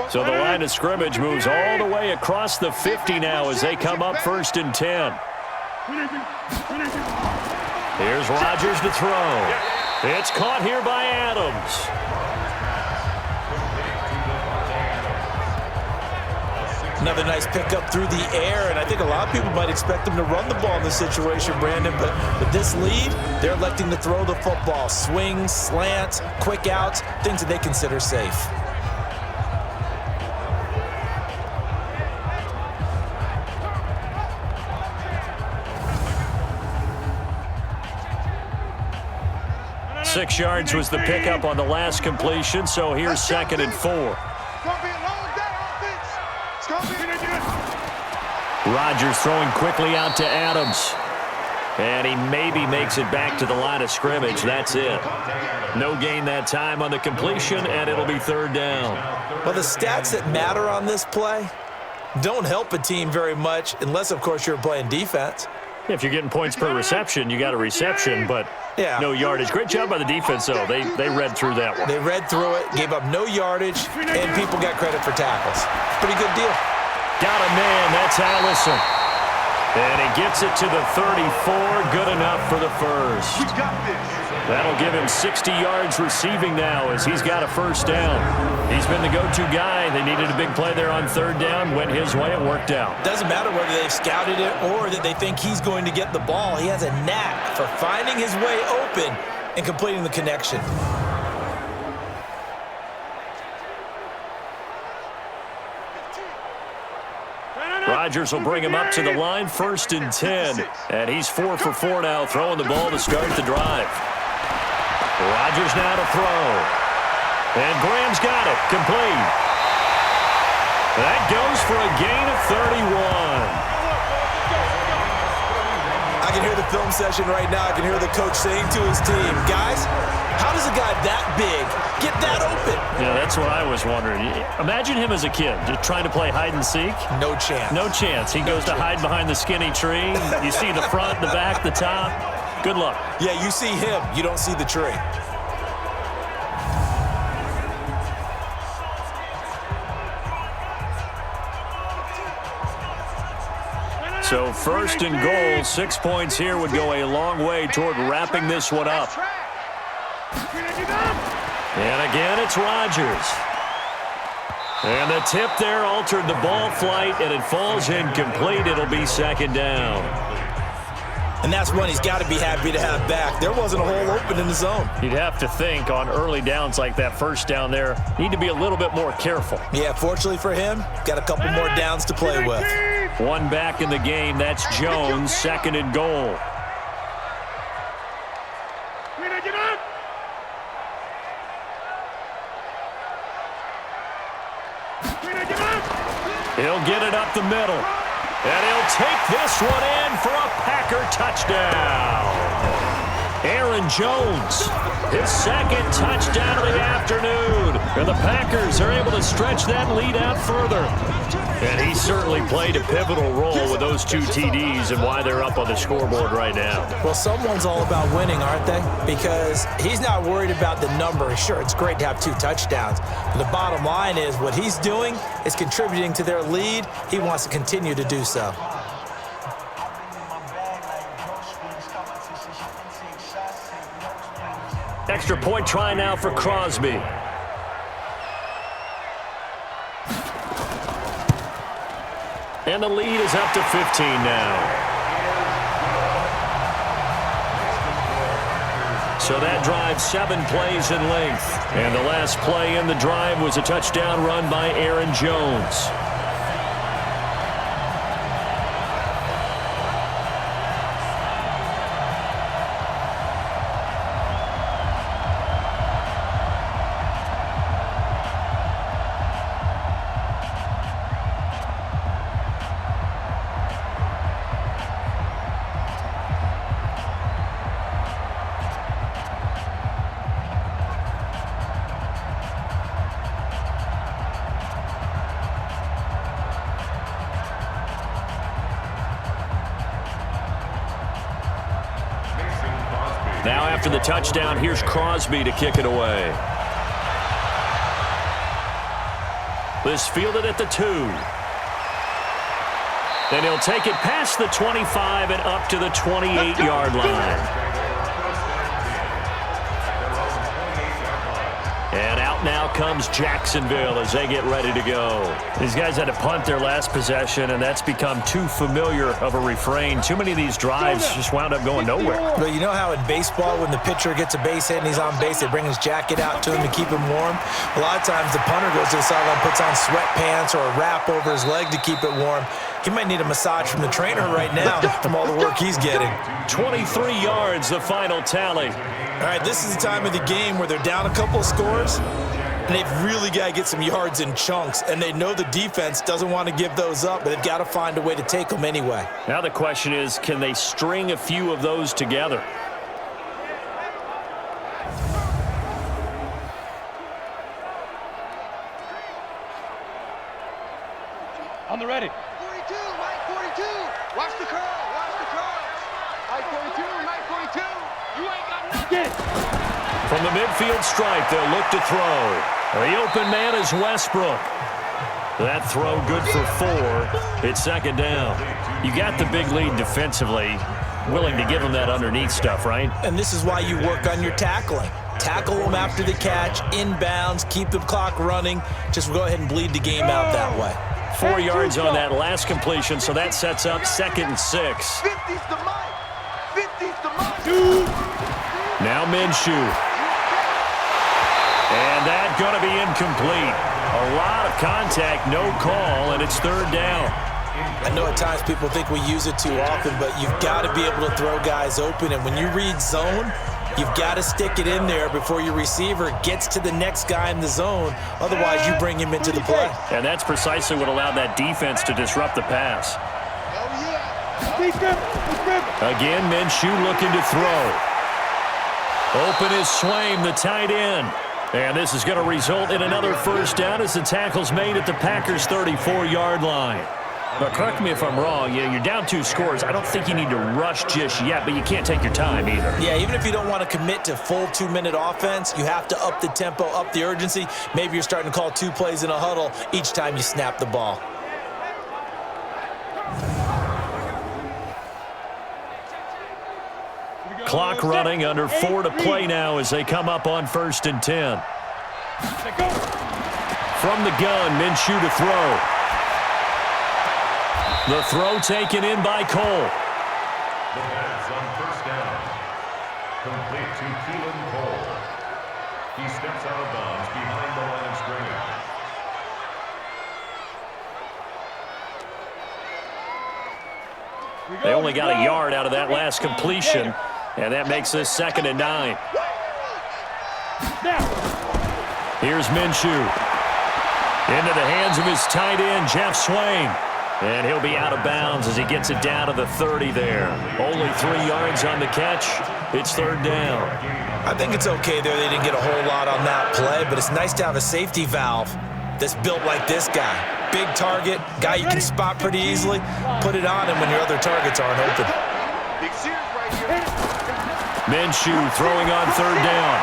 So the line of scrimmage moves all the way across the 50 now as they come up 1st and 10. Here's Rodgers to throw. It's caught here by Adams. Another nice pickup through the air, and I think a lot of people might expect him to run the ball in this situation, Brandon, but with this lead, they're electing to throw the football. Swings, slants, quick outs, things that they consider safe. Six yards was the pickup on the last completion, so here's 2nd and 4. Rodgers throwing quickly out to Adams. And he maybe makes it back to the line of scrimmage. That's it. No gain that time on the completion, and it'll be 3rd down. Well, the stats that matter on this play don't help a team very much unless, of course, you're playing defense. If you're getting points per reception, you got a reception, but no yardage. Great job by the defense, though. They read through that one. They read through it, gave up no yardage, and people got credit for tackles. Pretty good deal. Got a man. That's Allison. And he gets it to the 34. Good enough for the first. That'll give him 60 yards receiving now as he's got a 1st down. He's been the go-to guy. They needed a big play there on 3rd down. Went his way. It worked out. Doesn't matter whether they've scouted it or that they think he's going to get the ball. He has a knack for finding his way open and completing the connection. Rodgers will bring him up to the line, 1st and 10. And he's 4 for 4 now, throwing the ball to start the drive. Rodgers now to throw. And Graham's got it, complete. That goes for a gain of 31. I can hear the film session right now. I can hear the coach saying to his team, guys, how does a guy that big get that open? Yeah, that's what I was wondering. Imagine him as a kid, just trying to play hide and seek. No chance. No chance. He goes to hide behind the skinny tree. You see the front, the back, the top. Good luck. Yeah, you see him. You don't see the tree. So 1st and goal, 6 points here would go a long way toward wrapping this one up. And again, it's Rodgers. And the tip there altered the ball flight, and it falls incomplete. It'll be 2nd down. And that's one he's got to be happy to have back. There wasn't a hole open in the zone. You'd have to think on early downs like that 1st down there, need to be a little bit more careful. Yeah, fortunately for him, got a couple more downs to play with. One back in the game. That's Jones, 2nd and goal. He'll get it up the middle. And he'll take this one in for a Packer touchdown. Aaron Jones, his 2nd touchdown of the afternoon. And the Packers are able to stretch that lead out further. And he certainly played a pivotal role with those 2 TDs and why they're up on the scoreboard right now. Well, someone's all about winning, aren't they? Because he's not worried about the number. Sure, it's great to have 2 touchdowns. But the bottom line is what he's doing is contributing to their lead. He wants to continue to do so. Extra point try now for Crosby. And the lead is up to 15 now. So that drive 7 plays in length. And the last play in the drive was a touchdown run by Aaron Jones. Now after the touchdown, here's Crosby to kick it away. This fielded at the 2. And he'll take it past the 25 and up to the 28-yard line. And out now comes Jacksonville as they get ready to go. These guys had to punt their last possession, and that's become too familiar of a refrain. Too many of these drives just wound up going nowhere. But you know how in baseball, when the pitcher gets a base hit and he's on base, they bring his jacket out to him to keep him warm? A lot of times the punter goes to the sideline, puts on sweatpants or a wrap over his leg to keep it warm. He might need a massage from the trainer right now from all the work he's getting. 23 yards, the final tally. All right, this is the time of the game where they're down a couple of scores, and they've really got to get some yards in chunks, and they know the defense doesn't want to give those up, but they've got to find a way to take them anyway. Now the question is, can they string a few of those together? On the ready. 42, Mike 42. Watch the curl, watch the curls. Mike 42, Mike 42. You ain't got nothing. From the midfield stripe, they'll look to throw. The open man is Westbrook. That throw good for 4. It's second down. You got the big lead defensively. Willing to give them that underneath stuff, right? And this is why you work on your tackling. Tackle them after the catch, inbounds, keep the clock running. Just go ahead and bleed the game out that way. 4 yards on that last completion, so that sets up 2nd and 6. 50's the Mike. 50's the Mike. Now Minshew. And that going to be incomplete. A lot of contact, no call, and it's 3rd down. I know at times people think we use it too often, but you've got to be able to throw guys open. And when you read zone, you've got to stick it in there before your receiver gets to the next guy in the zone. Otherwise, you bring him into the play. And that's precisely what allowed that defense to disrupt the pass. Again, Minshew looking to throw. Open is Swaim, the tight end. And this is going to result in another 1st down as the tackle's made at the Packers' 34-yard line. But correct me if I'm wrong, you're down 2 scores. I don't think you need to rush just yet, but you can't take your time either. Yeah, even if you don't want to commit to full 2-minute offense, you have to up the tempo, up the urgency. Maybe you're starting to call 2 plays in a huddle each time you snap the ball. Clock running, under 4 to play now as they come up on 1st and 10. From the gun, Minshew to throw. The throw taken in by Cole. The pass on 1st down. Complete to Keelan Cole. He steps out of bounds behind the line of scrimmage. They only got a yard out of that last completion, and that makes this 2nd and 9. Here's Minshew. Into the hands of his tight end, Jeff Swaim. And he'll be out of bounds as he gets it down to the 30 there. Only 3 yards on the catch. It's 3rd down. I think it's okay there. They didn't get a whole lot on that play, but it's nice to have a safety valve that's built like this guy. Big target, guy you can spot pretty easily. Put it on him when your other targets aren't open. Minshew throwing on 3rd down.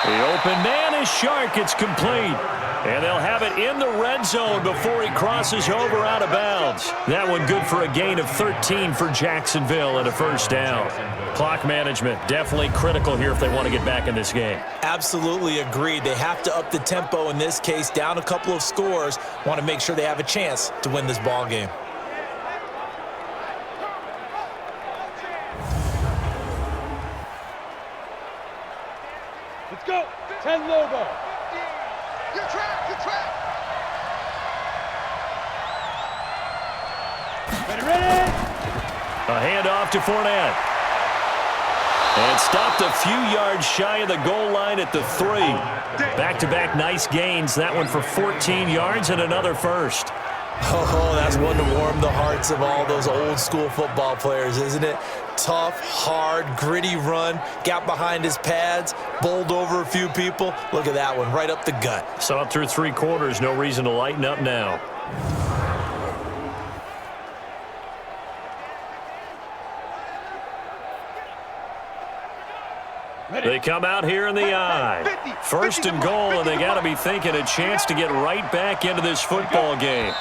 The open man is Shark. It's complete. And they'll have it in the red zone before he crosses over out of bounds. That one good for a gain of 13 for Jacksonville and a 1st down. Clock management definitely critical here if they want to get back in this game. Absolutely agreed. They have to up the tempo in this case, down a couple of scores. Want to make sure they have a chance to win this ball game. Let's go. 10 Lobo. Good track, good track. Ready. A handoff to Fournette. And stopped a few yards shy of the goal line at the 3. Back-to-back nice gains. That one for 14 yards and another 1st. Oh, that's one to warm the hearts of all those old-school football players, isn't it? Tough, hard, gritty run. Got behind his pads, bowled over a few people. Look at that one, right up the gut. Saw it through 3 quarters. No reason to lighten up now. They come out here in the eye. 1st and goal, and they got to be thinking a chance to get right back into this football game.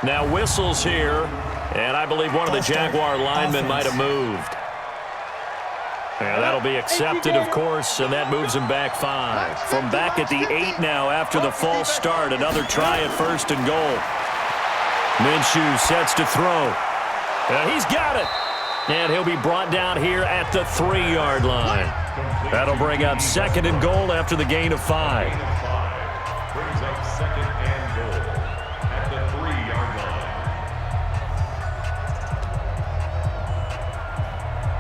Now whistles here, and I believe one of the Jaguar linemen might have moved. And that'll be accepted, of course, and that moves him back 5. From back at the 8 now after the false start. Another try at 1st and goal. Minshew sets to throw. And he's got it. And he'll be brought down here at the 3-yard line. That'll bring up 2nd and goal after the gain of 5. Brings up 2nd and goal at the 3-yard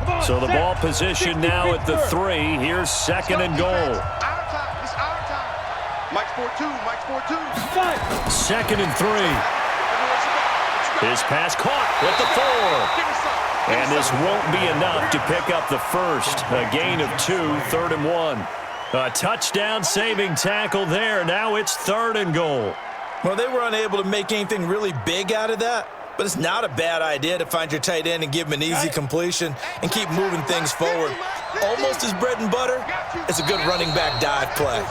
line. So the ball position now at the 3. Here's 2nd and goal. Our time. It's our time. Mike's 4-2. Mike's 4-2. 2nd and 3. His pass caught at the 4. And this won't be enough to pick up the first. A gain of 2, 3rd and 1. A touchdown-saving tackle there. Now it's 3rd and goal. Well, they were unable to make anything really big out of that, but it's not a bad idea to find your tight end and give him an easy completion and keep moving things forward. Almost his bread and butter. It's a good running back dive play.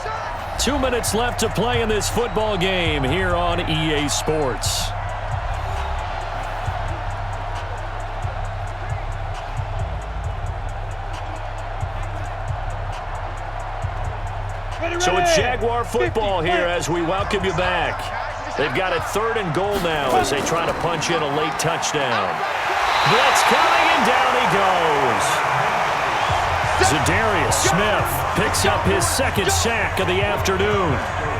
2 minutes left to play in this football game here on EA Sports. So it's Jaguar football here as we welcome you back. They've got it 3rd and goal now as they try to punch in a late touchdown. Blitz coming, and down he goes. Zadarius Smith picks up his 2nd sack of the afternoon.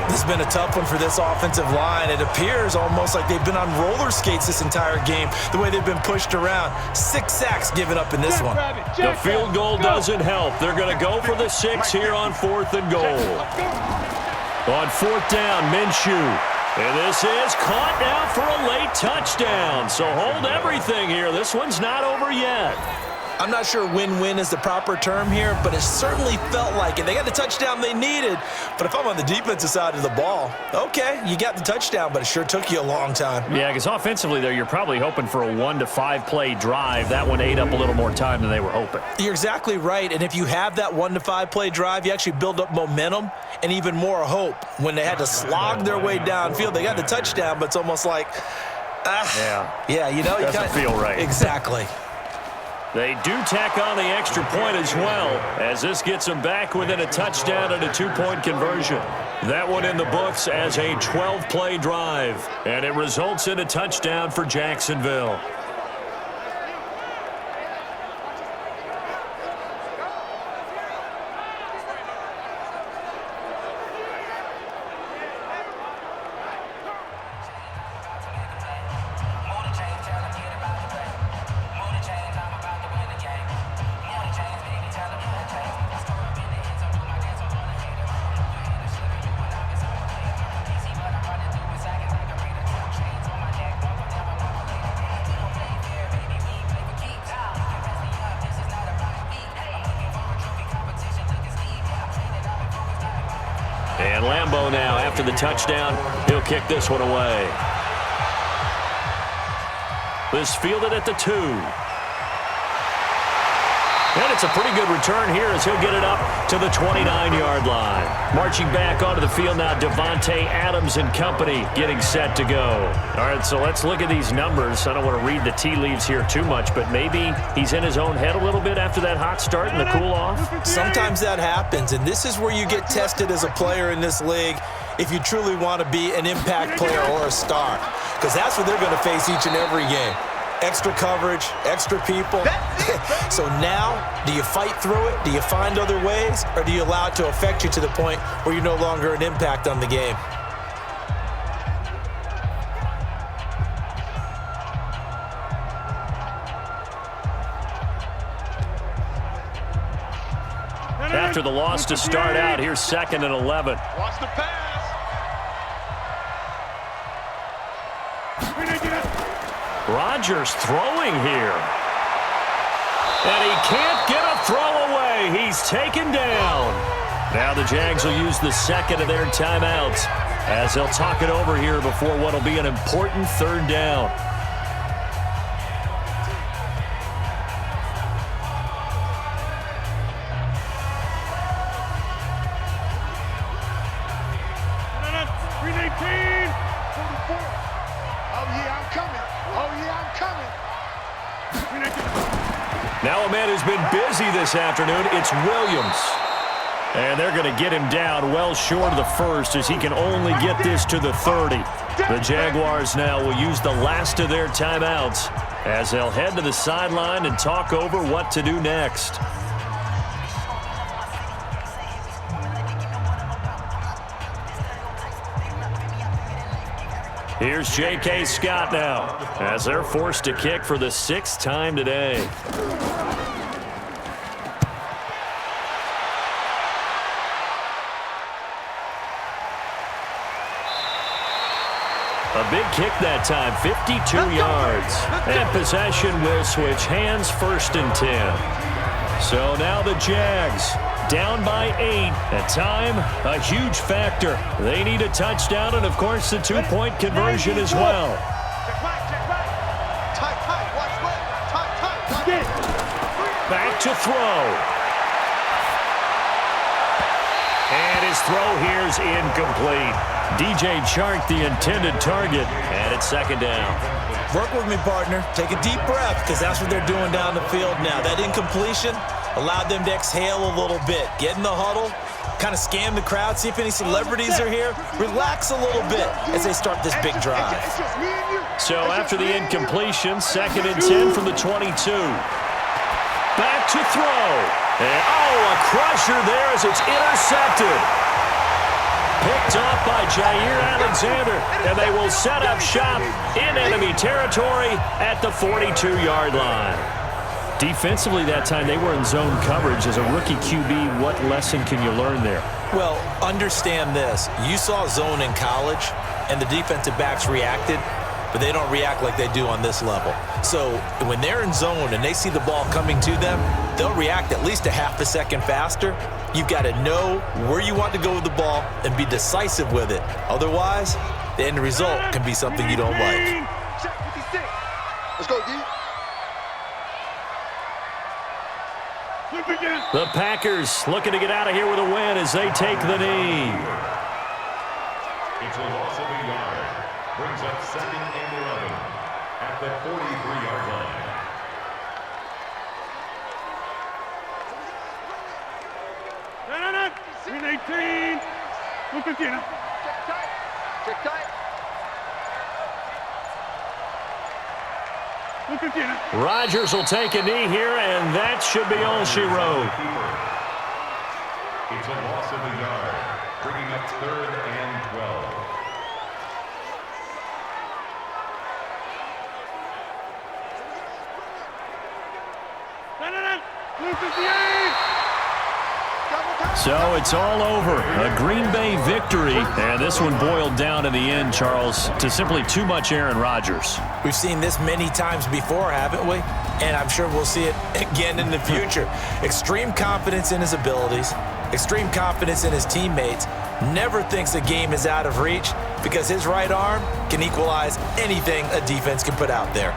This has been a tough one for this offensive line. It appears almost like they've been on roller skates this entire game, the way they've been pushed around. 6 sacks given up in this one. The field goal doesn't help. They're going to go for the 6 here on 4th and goal. On 4th down, Minshew. And this is caught now for a late touchdown. So hold everything here. This one's not over yet. I'm not sure win-win is the proper term here, but it certainly felt like it. They got the touchdown they needed, but if I'm on the defensive side of the ball, okay, you got the touchdown, but it sure took you a long time. Yeah, because offensively, though, you're probably hoping for a 1 to 5 play drive. That one ate up a little more time than they were hoping. You're exactly right, and if you have that 1 to 5 play drive, you actually build up momentum and even more hope. When they had to slog their way downfield, they got the touchdown, but it's almost like, yeah, you know, doesn't feel right. Exactly. They do tack on the extra point as well, as this gets them back within a touchdown and a 2-point conversion. That one in the books as a 12-play drive, and it results in a touchdown for Jacksonville. And Lambeau now, after the touchdown, he'll kick this one away. This fielded at the 2. And it's a pretty good return here as he'll get it up to the 29-yard line. Marching back onto the field now, Devontae Adams and company getting set to go. All right, so let's look at these numbers. I don't want to read the tea leaves here too much, but maybe he's in his own head a little bit after that hot start and the cool-off. Sometimes that happens, and this is where you get tested as a player in this league if you truly want to be an impact player or a star, because that's what they're going to face each and every game. Extra coverage, extra people. So now, do you fight through it? Do you find other ways? Or do you allow it to affect you to the point where you're no longer an impact on the game? After the loss to start out, here's 2nd and 11. Watch the pass. Rodgers throwing here. And he can't get a throw away. He's taken down. Now the Jags will use the 2nd of their timeouts as they'll talk it over here before what will be an important 3rd down. Now a man who's been busy this afternoon, it's Williams. And they're going to get him down well short of the first as he can only get this to the 30. The Jaguars now will use the last of their timeouts as they'll head to the sideline and talk over what to do next. Here's J.K. Scott now as they're forced to kick for the 6th time today. A big kick that time, 52 yards. And possession will switch hands, 1st and 10. So now the Jags down by 8. At time, a huge factor. They need a touchdown and, of course, the 2-point conversion as well. Back to throw. And his throw here's incomplete. DJ Chark, the intended target, and it's 2nd down. Work with me, partner. Take a deep breath, because that's what they're doing down the field now. That incompletion allowed them to exhale a little bit. Get in the huddle, kind of scan the crowd, see if any celebrities are here. Relax a little bit as they start this big drive. So after the incompletion, 2nd and 10 from the 22. Back to throw. And, a crusher there as it's intercepted. Picked off by Jair Alexander, and they will set up shop in enemy territory at the 42-yard line. Defensively that time, they were in zone coverage. As a rookie QB, what lesson can you learn there? Well, understand this. You saw zone in college, and the defensive backs reacted, but they don't react like they do on this level. So when they're in zone and they see the ball coming to them, they'll react at least a half a second faster. You've got to know where you want to go with the ball and be decisive with it. Otherwise, the end result can be something you don't like. Let's go, D. The Packers looking to get out of here with a win as they take the knee. It's a loss of a yard. Brings up 2nd and 11 at the 43-yard line. Green 18. Check tight. Check tight. Rodgers will take a knee here, and that should be all she wrote. It's a loss of a yard, bringing up 3rd and 12. So it's all over. A Green Bay victory. And this one boiled down in the end, Charles, to simply too much Aaron Rodgers. We've seen this many times before, haven't we? And I'm sure we'll see it again in the future. Extreme confidence in his abilities, extreme confidence in his teammates, never thinks a game is out of reach because his right arm can equalize anything a defense can put out there.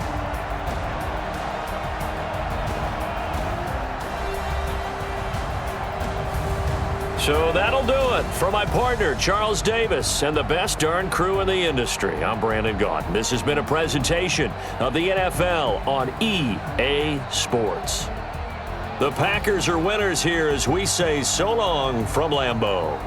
So that'll do it for my partner, Charles Davis, and the best darn crew in the industry. I'm Brandon Gaudin. This has been a presentation of the NFL on EA Sports. The Packers are winners here as we say so long from Lambeau.